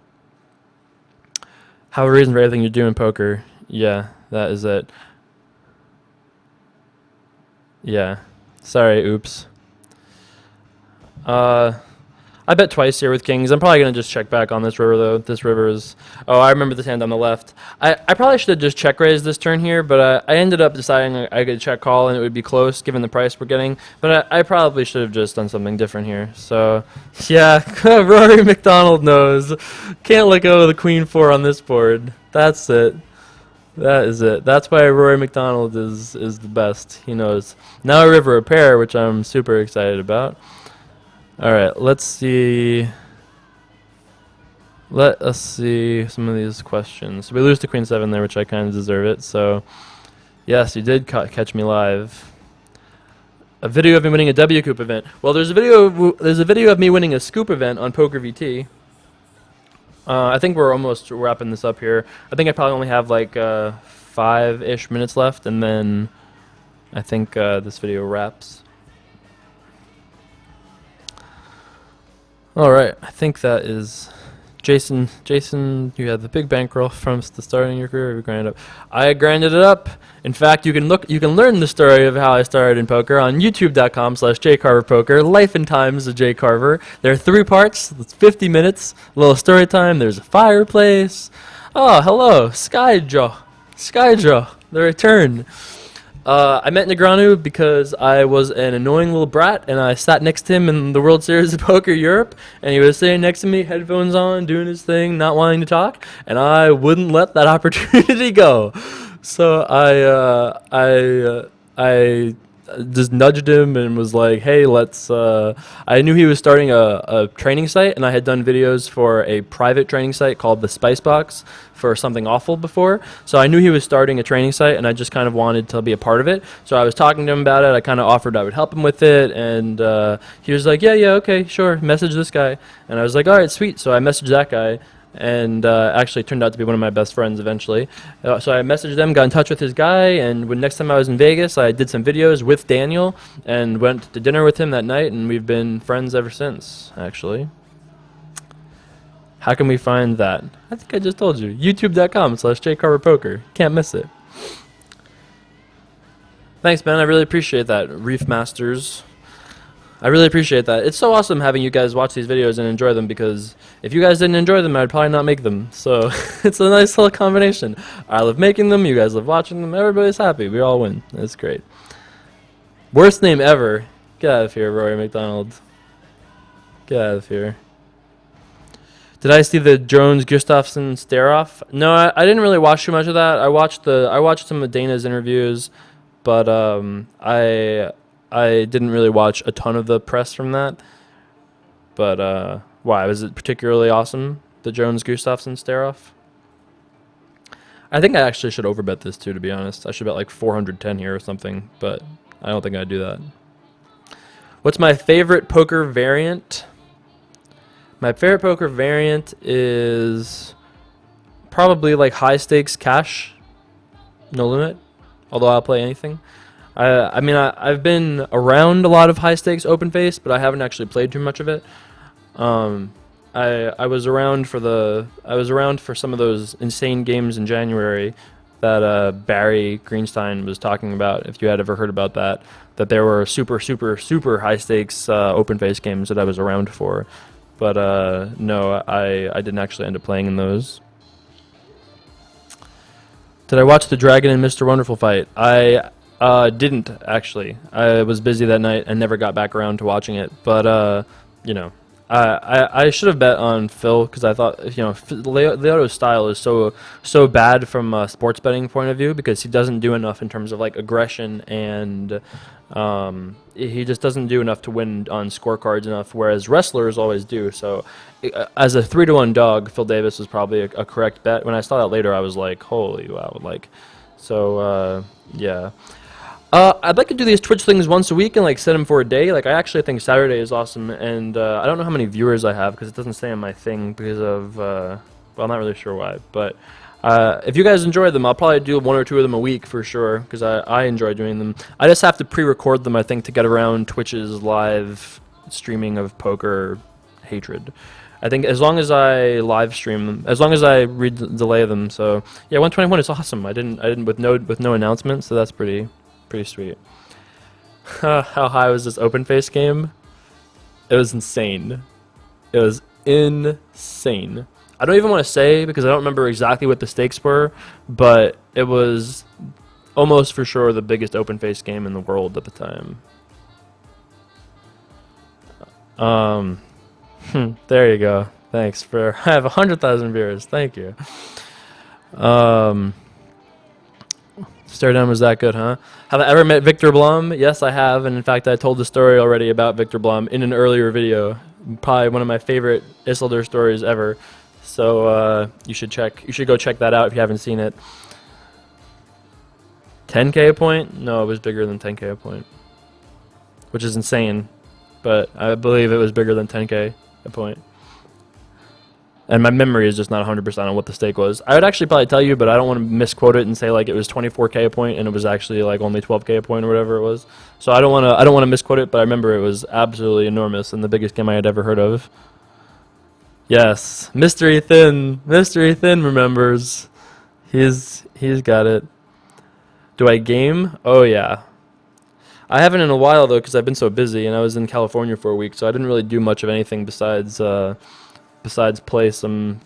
Have a reason for everything you do in poker. Yeah, that is it. Yeah. Sorry, oops. I bet twice here with kings. I'm probably going to just check back on this river, though. This river is... Oh, I remember this hand on the left. I probably should have just check raised this turn here, but I ended up deciding I could check call and it would be close given the price we're getting. But I probably should have just done something different here. So, yeah, Rory McDonald knows. Can't let go of the queen 4 on this board. That's it. That is it. That's why Rory McDonald is the best. He knows. Now a river a pair, which I'm super excited about. All right, let's see. Let us see some of these questions. We lose to queen 7 there, which I kind of deserve it. So, yes, you did catch me live. A video of me winning a W Coop event. Well, there's a video of me winning a Scoop event on Poker VT. I think we're almost wrapping this up here. I think I probably only have like 5-ish minutes left, and then I think this video wraps. All right, I think that is Jason. Jason, you had the big bankroll from the starting your career. You grinded up. I grinded it up. In fact, you can learn the story of how I started in poker on YouTube.com/jcarverpoker. Life and Times of J Carver. There are 3 parts. It's 50 minutes. A little story time. There's a fireplace. Oh, hello, Skyjo, the return. I met Negreanu because I was an annoying little brat, and I sat next to him in the World Series of Poker Europe, and he was sitting next to me, headphones on, doing his thing, not wanting to talk, and I wouldn't let that opportunity go. So I just nudged him and was like, hey, let's... I knew he was starting a training site, and I had done videos for a private training site called the Spicebox for Something Awful before. So I knew he was starting a training site, and I just kind of wanted to be a part of it. So I was talking to him about it. I kind of offered I would help him with it, and he was like, yeah, okay, sure, message this guy. And I was like, all right, sweet. So I messaged that guy, and actually turned out to be one of my best friends eventually. So I messaged them, got in touch with his guy, and when next time I was in Vegas, I did some videos with Daniel and went to dinner with him that night, and we've been friends ever since, actually. How can we find that? I think I just told you. YouTube.com/jcarverpoker. Can't miss it. Thanks, man. I really appreciate that, Reef Masters. I really appreciate that. It's so awesome having you guys watch these videos and enjoy them, because if you guys didn't enjoy them, I'd probably not make them. So it's a nice little combination. I love making them, you guys love watching them, everybody's happy. We all win. It's great. Worst name ever. Get out of here, Rory McDonald. Get out of here. Did I see the Jones-Gustafsson stare-off? No, I didn't really watch too much of that. I watched some of Dana's interviews, but I didn't really watch a ton of the press from that. But why? Was it particularly awesome, the Jones-Gustafsson stare-off? I think I actually should overbet this too, to be honest. I should bet like 410 here or something, but I don't think I'd do that. What's my favorite poker variant? My favorite poker variant is probably like high stakes cash, no limit, although I'll play anything. I mean, I've been around a lot of high stakes open face, but I haven't actually played too much of it. I was around for some of those insane games in January, that Barry Greenstein was talking about. If you had ever heard about that, that there were super high stakes open face games that I was around for, but no, I didn't actually end up playing in those. Did I watch the Dragon and Mr. Wonderful fight? I didn't actually. I was busy that night and never got back around to watching it. But you know, I should have bet on Phil because I thought Leoto's style is so bad from a sports betting point of view because he doesn't do enough in terms of like aggression and he just doesn't do enough to win on scorecards enough, whereas wrestlers always do. So as a 3-1 dog, Phil Davis was probably a correct bet. When I saw that later, I was like, holy wow, like, so yeah. I'd like to do these Twitch things once a week and like set them for a day. Like I actually think Saturday is awesome, and I don't know how many viewers I have because it doesn't say on my thing because of well, I'm not really sure why. But if you guys enjoy them, I'll probably do 1 or 2 of them a week for sure because I enjoy doing them. I just have to pre-record them, I think, to get around Twitch's live streaming of poker hatred. I think as long as I live stream them, as long as I delay them. So yeah, 121 is awesome. I didn't with no announcement, so that's pretty sweet. How high was this open face game? It was insane. It was insane. I don't even want to say because I don't remember exactly what the stakes were, but it was almost for sure the biggest open face game in the world at the time. There you go. Thanks for I have 100,000 viewers. Thank you. Stare Down was that good, huh? Have I ever met Victor Blum? Yes, I have, and in fact, I told the story already about Victor Blum in an earlier video. Probably one of my favorite Isildur stories ever. So you should go check that out if you haven't seen it. 10K a point? No, it was bigger than 10K a point, which is insane. But I believe it was bigger than 10K a point. And my memory is just not 100% on what the stake was. I would actually probably tell you, but I don't want to misquote it and say like it was 24K a point and it was actually like only 12K a point or whatever it was. So I don't want to misquote it, but I remember it was absolutely enormous and the biggest game I had ever heard of. Yes, Mystery Thin remembers. He's got it. Do I game? Oh yeah. I haven't in a while though because I've been so busy and I was in California for a week, so I didn't really do much of anything besides make some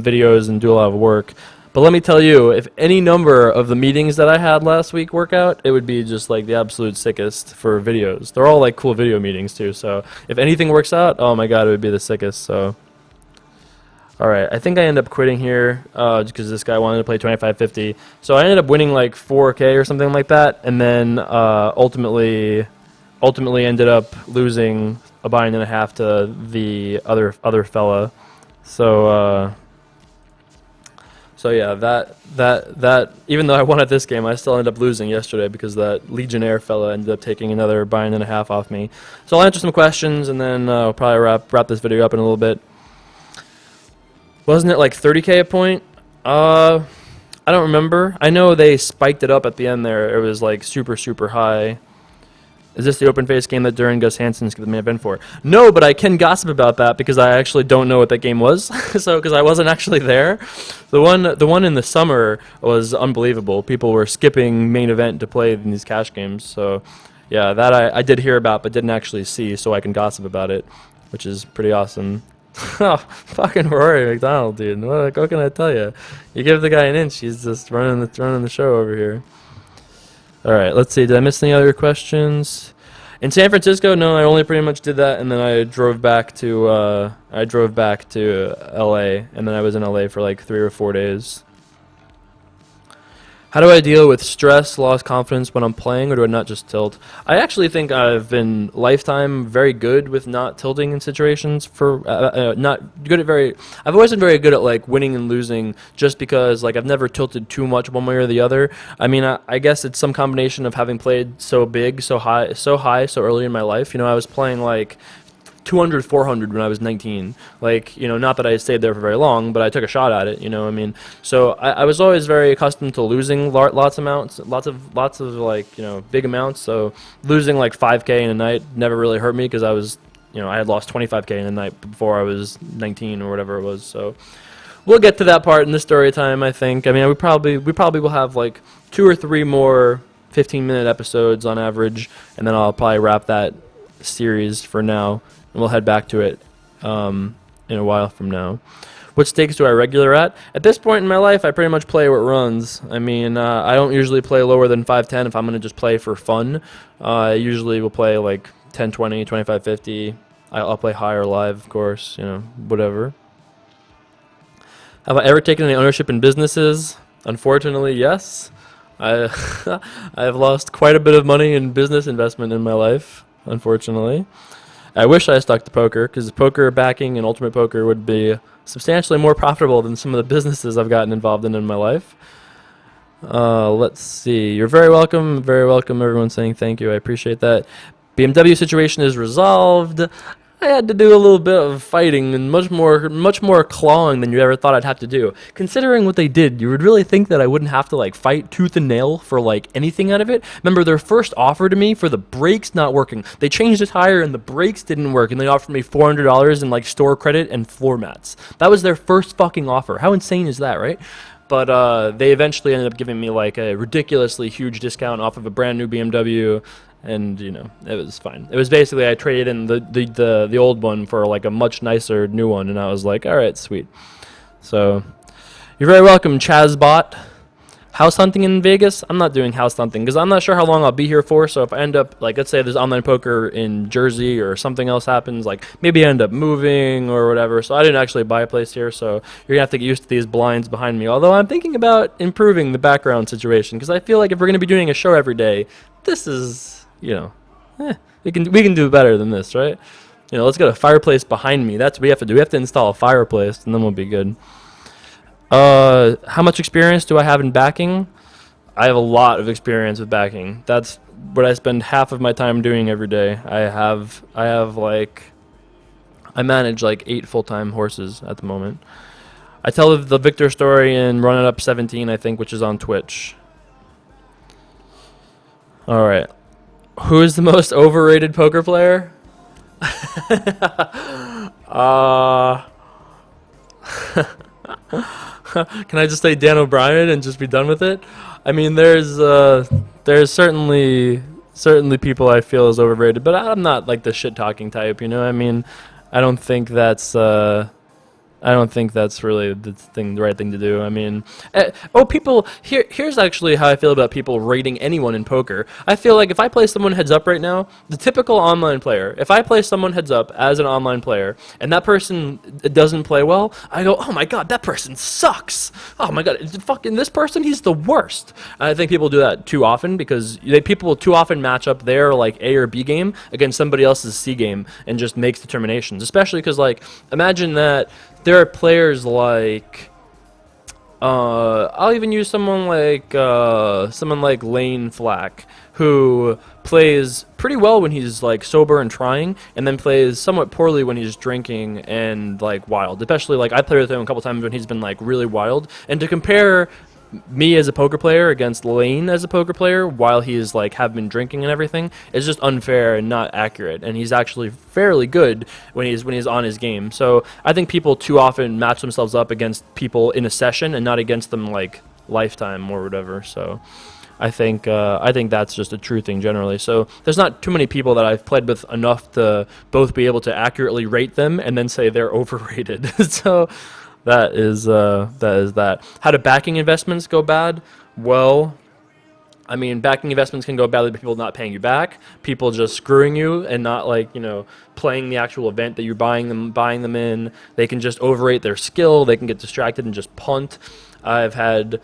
videos and do a lot of work. But let me tell you, if any number of the meetings that I had last week work out, it would be just like the absolute sickest for videos. They're all like cool video meetings too, so if anything works out, oh my god, it would be the sickest. So alright, I think I ended up quitting here because this guy wanted to play 2550. So I ended up winning like 4K or something like that, and then ultimately ended up losing a bind and a half to the other fella. So yeah, that even though I won at this game, I still ended up losing yesterday because that Legionnaire fella ended up taking another bind and a half off me. So I'll answer some questions and then I'll probably wrap this video up in a little bit. Wasn't it like 30K a point? I don't remember. I know they spiked it up at the end there. It was like super high. Is this the open face game that Duran Gus Hansen's may have been for? No, but I can gossip about that because I actually don't know what that game was. So because I wasn't actually there. The one in the summer was unbelievable. People were skipping main event to play in these cash games. So yeah, that I did hear about but didn't actually see, so I can gossip about it, which is pretty awesome. Oh, fucking Rory McDonald, dude. What can I tell you? You give the guy an inch, he's just running the show over here. All right, let's see. Did I miss any other questions? In San Francisco, no. I only pretty much did that, and then I drove back to LA, and then I was in LA for like 3 or 4 days. How do I deal with stress, lost confidence when I'm playing, or do I not just tilt? I actually think I've been lifetime very good with not tilting in situations. I've always been very good at like winning and losing, just because like I've never tilted too much one way or the other. I mean, I guess it's some combination of having played so big, so high, so early in my life. You know, I was playing like 200, 400 when I was 19. Like, you know, not that I stayed there for very long, but I took a shot at it, you know what I mean? So I was always very accustomed to losing lots of like, you know, big amounts. So losing like 5K in a night never really hurt me because I was, you know, I had lost 25K in a night before I was 19 or whatever it was. So we'll get to that part in the story time, I think. I mean, we probably will have like 2 or 3 more 15-minute episodes on average, and then I'll probably wrap that series for now, and we'll head back to it in a while from now. What stakes do I regular at? At this point in my life, I pretty much play what runs. I mean, I don't usually play lower than 510 if I'm going to just play for fun. I usually will play like 10, 20, 25, 50. I'll play higher live, of course, whatever. Have I ever taken any ownership in businesses? Unfortunately, yes. I've lost quite a bit of money in business investment in my life, unfortunately. I wish I stuck to poker, because poker backing and ultimate poker would be substantially more profitable than some of the businesses I've gotten involved in my life. Let's see. You're very welcome. Very welcome, everyone saying thank you. I appreciate that. BMW situation is resolved. I had to do a little bit of fighting and much more clawing than you ever thought I'd have to do. Considering what they did, you would really think that I wouldn't have to like fight tooth and nail for like anything out of it. Remember their first offer to me for the brakes not working. They changed the tire and the brakes didn't work, and they offered me $400 in like store credit and floor mats. That was their first fucking offer. How insane is that, right? But they eventually ended up giving me like a ridiculously huge discount off of a brand new BMW. And it was fine. It was basically I traded in the old one for like a much nicer new one, and I was like, all right, sweet. So you're very welcome, Chazbot. House hunting in Vegas? I'm not doing house hunting because I'm not sure how long I'll be here for. So if I end up, like, let's say there's online poker in Jersey or something else happens, like maybe I end up moving or whatever. So I didn't actually buy a place here, so you're gonna have to get used to these blinds behind me. Although I'm thinking about improving the background situation because I feel like if we're gonna be doing a show every day, this is we can do better than this, right? Let's get a fireplace behind me. That's what we have to do. We have to install a fireplace, and then we'll be good. How much experience do I have in backing? I have a lot of experience with backing. That's what I spend half of my time doing every day. I manage like 8 full-time horses at the moment. I tell the Victor story in Run It Up 17, I think, which is on Twitch. All right. Who is the most overrated poker player? Can I just say Dan O'Brien and just be done with it? I mean, there's certainly people I feel is overrated, but I'm not like the shit talking type. I mean, I don't think that's really the right thing to do. I mean, people. Here's actually how I feel about people rating anyone in poker. I feel like if I play someone heads up right now, the typical online player, if I play someone heads up as an online player and that person doesn't play well, I go, oh my god, that person sucks. Oh my god, fucking this person, he's the worst. And I think people do that too often because people too often match up their like A or B game against somebody else's C game and just makes determinations. Especially because like imagine that. There are players like, I'll even use someone like Lane Flack, who plays pretty well when he's like sober and trying, and then plays somewhat poorly when he's drinking and like wild. Especially like I played with him a couple times when he's been like really wild. And to compare me as a poker player against Lane as a poker player while he's like have been drinking and everything is just unfair and not accurate, and he's actually fairly good when he's on his game. So I think people too often match themselves up against people in a session and not against them like lifetime or whatever. So I think that's just a true thing generally. So there's not too many people that I've played with enough to both be able to accurately rate them and then say they're overrated. So that is that. How do backing investments go bad? Well, I mean, backing investments can go badly by people not paying you back, people just screwing you and not like, playing the actual event that you're buying them in. They can just overrate their skill. They can get distracted and just punt. I've had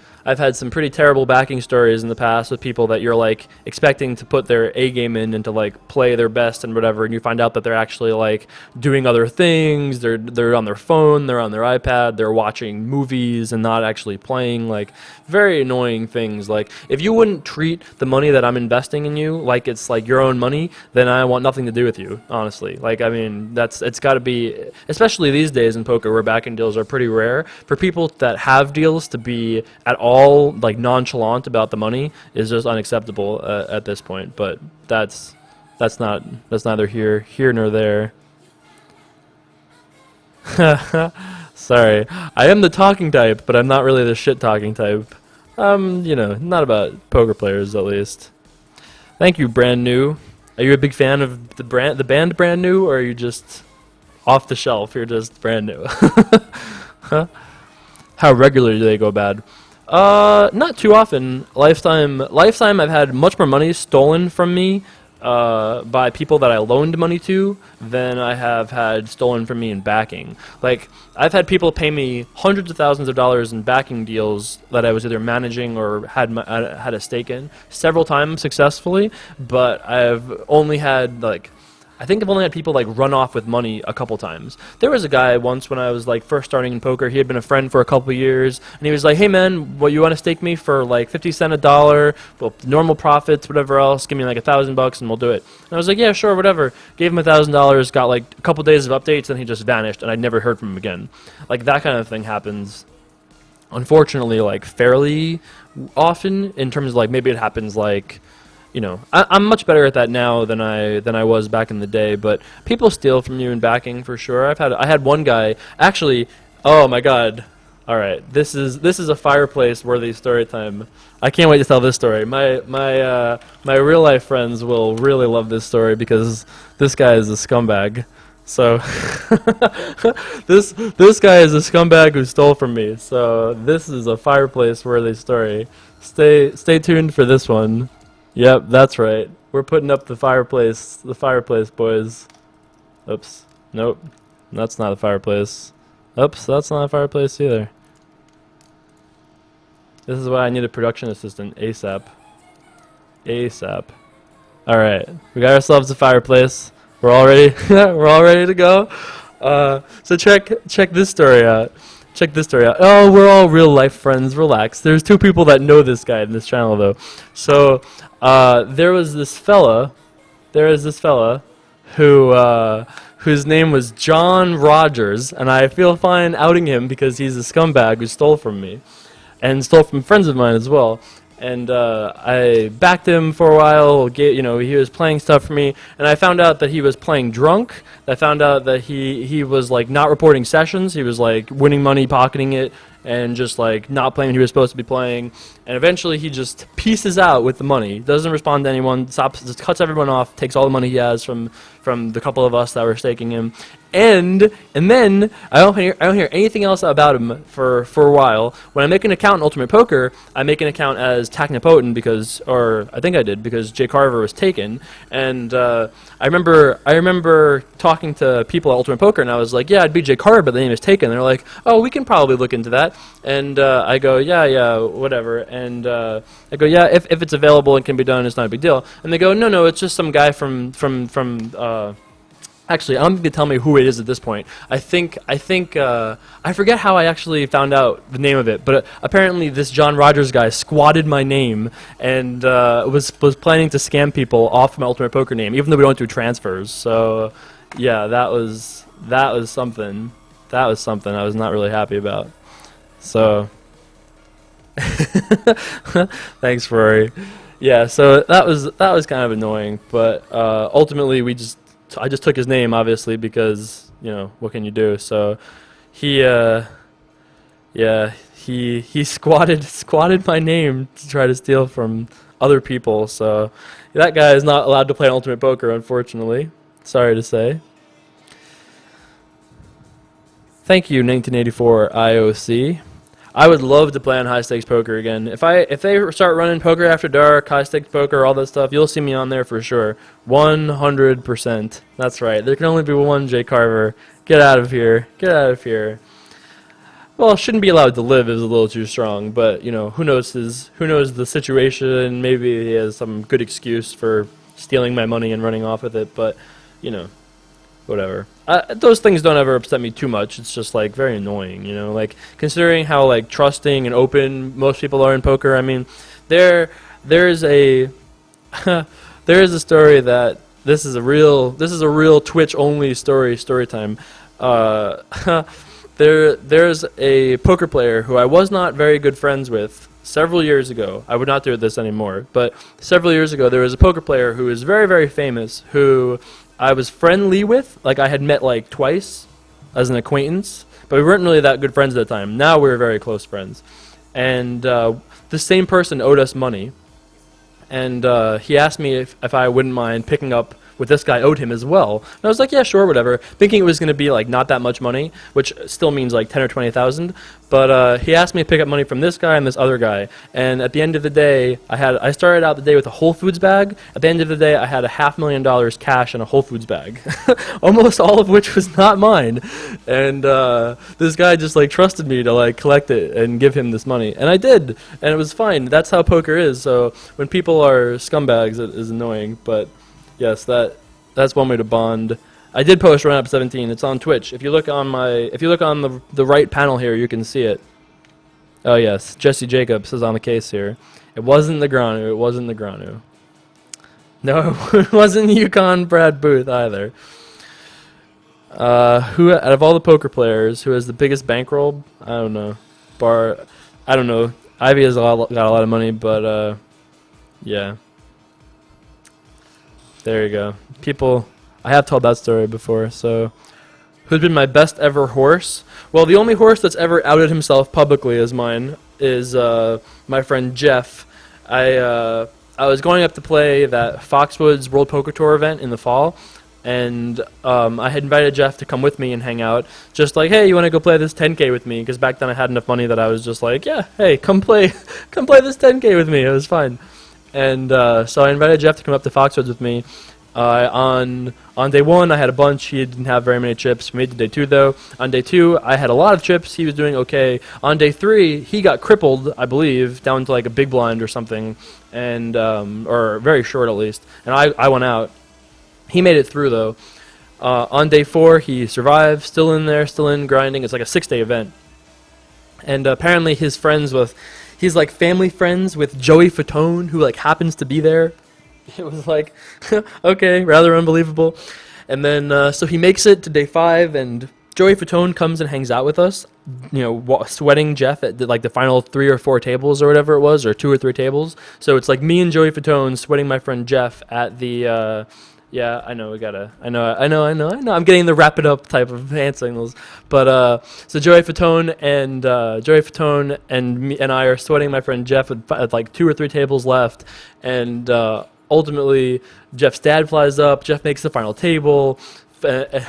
some pretty terrible backing stories in the past with people that you're like expecting to put their A game in and to like play their best and whatever, and you find out that they're actually like doing other things. They're on their phone, they're on their iPad, they're watching movies and not actually playing. Like very annoying things. Like if you wouldn't treat the money that I'm investing in you like it's like your own money, then I want nothing to do with you, honestly. Like I mean, it's got to be, especially these days in poker where backing deals are pretty rare, for people that have deals to be at all like nonchalant about the money is just unacceptable at this point. But that's neither here nor there. Sorry. I am the talking type, but I'm not really the shit talking type. You know, not about poker players at least. Thank you, Brand New. Are you a big fan of the band Brand New, or are you just off the shelf? You're just brand new. Huh? How regularly do they go bad? Not too often. Lifetime, I've had much more money stolen from me by people that I loaned money to than I have had stolen from me in backing. Like, I've had people pay me hundreds of thousands of dollars in backing deals that I was either managing or had a stake in several times successfully, but I've only had like, I think I've only had people like run off with money a couple times. There was a guy once when I was like first starting in poker. He had been a friend for a couple years, and he was like, "Hey man, what, you want to stake me for like 50 cents a dollar? Well, normal profits, whatever else. Give me like $1,000 and we'll do it." And I was like, "Yeah, sure, whatever." Gave him $1,000. Got like a couple days of updates, and he just vanished, and I never heard from him again. Like that kind of thing happens, unfortunately, like fairly often. In terms of like maybe it happens like, you know, I'm much better at that now than I was back in the day. But people steal from you in backing for sure. I had one guy actually. Oh my God! All right, this is a fireplace worthy story time. I can't wait to tell this story. My real life friends will really love this story because this guy is a scumbag. So this guy is a scumbag who stole from me. So this is a fireplace worthy story. Stay tuned for this one. Yep, that's right. We're putting up the fireplace, boys. Oops. Nope. That's not a fireplace. Oops, that's not a fireplace either. This is why I need a production assistant ASAP. ASAP. Alright, we got ourselves a fireplace. We're all ready. We're all ready to go. So check this story out. Check this story out. Oh, we're all real life friends. Relax. There's two people that know this guy in this channel though. So there was this fella who whose name was John Rogers, and I feel fine outing him because he's a scumbag who stole from me and stole from friends of mine as well. And I backed him for a while. You know, he was playing stuff for me, and I found out that he was playing drunk. I found out that he was like not reporting sessions. He was like winning money, pocketing it, and just like not playing when he was supposed to be playing. And eventually he just pieces out with the money. Doesn't respond to anyone. Stops, just cuts everyone off. Takes all the money he has from the couple of us that were staking him. And then I don't hear anything else about him for a while. When I make an account in Ultimate Poker, I make an account as Technopotent or I think I did because Jay Carver was taken. And I remember talking to people at Ultimate Poker, and I was like, "Yeah, I'd be Jay Carver, but the name is taken." And they're like, "Oh, we can probably look into that." And I go, "Yeah, whatever." And I go, "Yeah, if it's available and can be done, it's not a big deal." And they go, "No, it's just some guy from Actually, I don't think they tell me who it is at this point. I forget how I actually found out the name of it, but apparently this John Rogers guy squatted my name and was planning to scam people off my Ultimate Poker name, even though we don't do transfers. So, yeah, that was something. That was something I was not really happy about. So, thanks, Rory. Yeah, so that was kind of annoying, but ultimately I just took his name, obviously, because, you know, what can you do? So he squatted my name to try to steal from other people. So that guy is not allowed to play Ultimate Poker, unfortunately. Sorry to say. Thank you, 1984 IOC. I would love to play on high stakes poker again. If they start running poker after dark, high stakes poker, all that stuff, you'll see me on there for sure. 100%. That's right. There can only be one Jay Carver. Get out of here. Get out of here. Well, shouldn't be allowed to live is a little too strong, but you know, who knows the situation. Maybe he has some good excuse for stealing my money and running off with it, but you know, whatever. Those things don't ever upset me too much. It's just like very annoying, you know, like considering how like trusting and open most people are in poker. I mean, there is a there is a story that this is a real Twitch only story time. There's a poker player who I was not very good friends with several years ago. I would not do this anymore, but several years ago there was a poker player who is very, very famous who I was friendly with, like I had met like twice, as an acquaintance, but we weren't really that good friends at the time. Now we're very close friends. And the same person owed us money, and he asked me if I wouldn't mind picking up what this guy owed him as well. And I was like, yeah, sure, whatever, thinking it was going to be like not that much money, which still means like 10 or 20,000. But he asked me to pick up money from this guy and this other guy. And at the end of the day, I started out the day with a Whole Foods bag. At the end of the day, I had $500,000 cash in a Whole Foods bag, almost all of which was not mine. And this guy just like trusted me to like collect it and give him this money, and I did, and it was fine. That's how poker is. So when people are scumbags, it is annoying, but yes, that's one way to bond. I did post Run Up 17. It's on Twitch. If you look on the right panel here, you can see it. Oh yes, Jesse Jacobs is on the case here. It wasn't the Granu. It wasn't the Granu. No, it wasn't Yukon Brad Booth either. Who out of all the poker players, who has the biggest bankroll? I don't know. I don't know. Ivy has got a lot of money, but yeah. There you go. People, I have told that story before. So, who's been my best ever horse? Well, the only horse that's ever outed himself publicly as mine is my friend Jeff. I was going up to play that Foxwoods World Poker Tour event in the fall, and I had invited Jeff to come with me and hang out. Just like, hey, you want to go play this 10K with me? Because back then I had enough money that I was just like, yeah, hey, come play this 10K with me. It was fine. And so I invited Jeff to come up to Foxwoods with me. On day one, I had a bunch. He didn't have very many chips. We made it to day two, though. On day two, I had a lot of chips. He was doing okay. On day three, he got crippled, I believe, down to like a big blind or something, and or very short at least. And I went out. He made it through, though. On day four, he survived, still in there, still in grinding. It's like a 6-day event. And apparently he's like family friends with Joey Fatone, who like happens to be there. It was like, okay, rather unbelievable. And then, so he makes it to day 5, and Joey Fatone comes and hangs out with us, you know, sweating Jeff at like the final 3 or 4 tables or whatever it was, or 2 or 3 tables. So it's like me and Joey Fatone sweating my friend Jeff at the, yeah, I know, I know. I'm getting the wrap it up type of hand signals. But, so Joey Fatone and me and I are sweating my friend Jeff at like 2 or 3 tables left. And, ultimately, Jeff's dad flies up. Jeff makes the final table.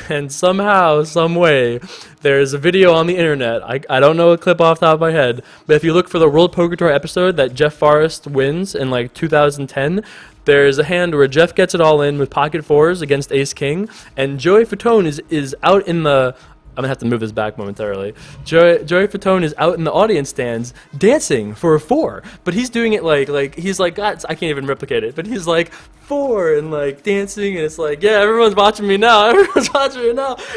And somehow, some way, there's a video on the internet. I don't know a clip off the top of my head, but if you look for the World Poker Tour episode that Jeff Forrest wins in like 2010, there's a hand where Jeff gets it all in with pocket 4s against Ace King, and Joey Fatone is out in the... I'm going to have to move this back momentarily. Joey Fatone is out in the audience stands dancing for a 4, but he's doing it like he's like, God, I can't even replicate it, but he's like 4 and like dancing, and it's like, yeah, everyone's watching me now.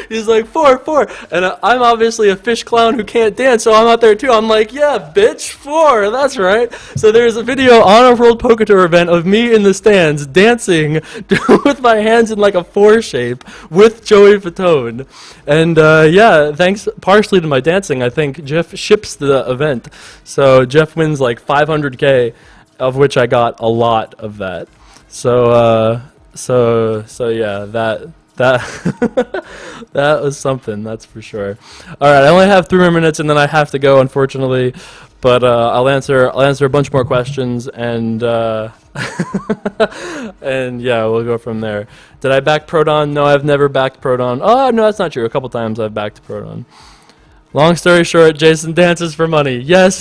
He's like 4, and I'm obviously a fish clown who can't dance, so I'm out there too. I'm like, yeah, bitch, 4, that's right. So there's a video on a World Poker Tour event of me in the stands dancing with my hands in like a 4 shape with Joey Fatone, and yeah, thanks partially to my dancing, I think Jeff ships the event. So Jeff wins like 500K, of which I got a lot of that. So yeah, that that was something, that's for sure. All right, I only have 3 more minutes, and then I have to go, unfortunately. But I'll answer a bunch more questions, and and yeah, we'll go from there. Did I back Proton? No, I've never backed Proton. Oh no, that's not true. A couple times I've backed Proton. Long story short, Jason dances for money. Yes,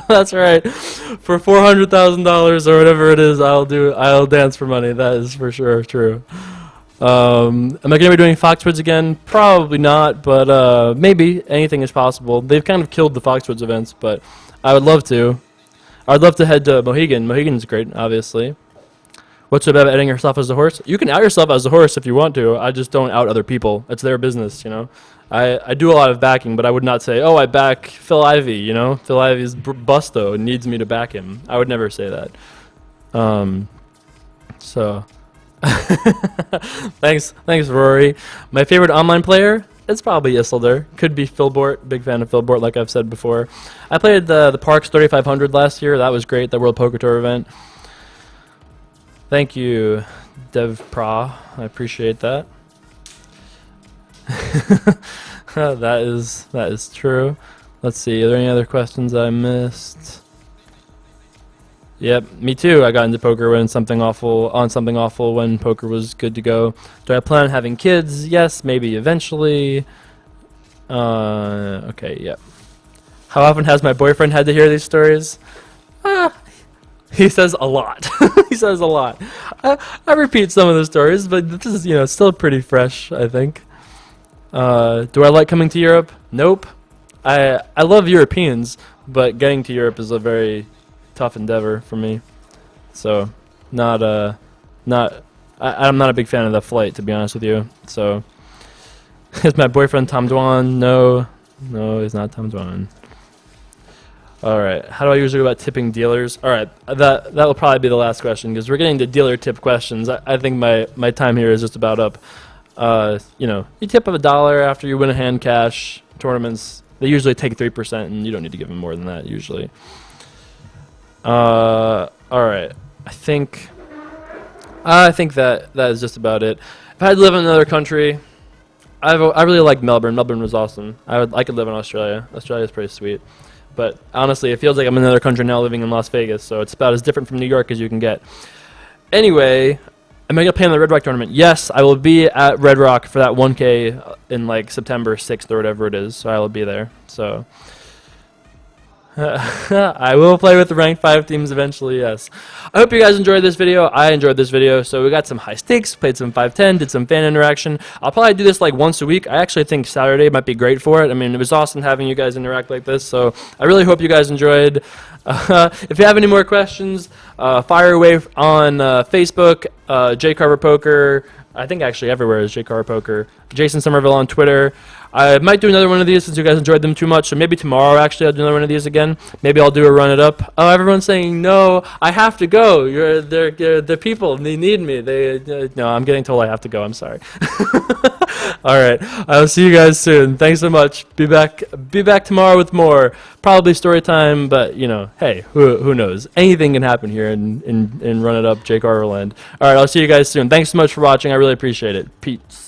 that's right. For $400,000 or whatever it is, I'll dance for money. That is for sure true. Am I going to be doing Foxwoods again? Probably not, but maybe. Anything is possible. They've kind of killed the Foxwoods events, but I would love to. I'd love to head to Mohegan. Mohegan's great, obviously. What's so bad about outing yourself as a horse? You can out yourself as a horse if you want to. I just don't out other people. It's their business, you know. I do a lot of backing, but I would not say, oh, I back Phil Ivey, you know. Phil Ivey's busto and needs me to back him. I would never say that. So, thanks, Rory. My favorite online player? It's probably Isildur. Could be Philbort. Big fan of Philbort, like I've said before. I played the Parks 3500 last year. That was great, the World Poker Tour event. Thank you, Dev Pra. I appreciate that. That is true. Let's see. Are there any other questions I missed? Yep, me too. I got into poker when something awful when poker was good to go. Do I plan on having kids? Yes, maybe eventually. Okay, yep. How often has my boyfriend had to hear these stories? He says a lot. He says a lot. I repeat some of the stories, but this is, still pretty fresh, I think. Do I like coming to Europe? Nope. I love Europeans, but getting to Europe is a very tough endeavor for me. So, I'm not a big fan of the flight, to be honest with you. So, is my boyfriend Tom Dwan? No, he's not Tom Dwan. All right, how do I usually go about tipping dealers? All right, that will probably be the last question because we're getting to dealer tip questions. I think my time here is just about up. You tip of $1 after you win a hand cash tournaments. They usually take 3%, and you don't need to give them more than that usually. All right, I think that is just about it. If I had to live in another country, I really like Melbourne. Melbourne was awesome. I could live in Australia. Australia's pretty sweet. But honestly, it feels like I'm in another country now living in Las Vegas, so it's about as different from New York as you can get. Anyway, am I going to play in the Red Rock tournament? Yes, I will be at Red Rock for that 1K in like September 6th or whatever it is, so I will be there. So I will play with the ranked 5 teams eventually, yes. I hope you guys enjoyed this video. I enjoyed this video. So we got some high stakes, played some 510, did some fan interaction. I'll probably do this like once a week. I actually think Saturday might be great for it. I mean, it was awesome having you guys interact like this. So I really hope you guys enjoyed. If you have any more questions, fire away on Facebook, J Carver Poker. I think actually everywhere is J Carver Poker. Jason Somerville on Twitter. I might do another one of these since you guys enjoyed them too much. So maybe tomorrow, actually, I'll do another one of these again. Maybe I'll do a run it up. Oh, everyone's saying no. I have to go. They're people. They need me. No, I'm getting told I have to go. I'm sorry. All right. I'll see you guys soon. Thanks so much. Be back tomorrow with more. Probably story time, but hey, who knows? Anything can happen here in Run It Up, Jake Arverland. All right. I'll see you guys soon. Thanks so much for watching. I really appreciate it. Peace.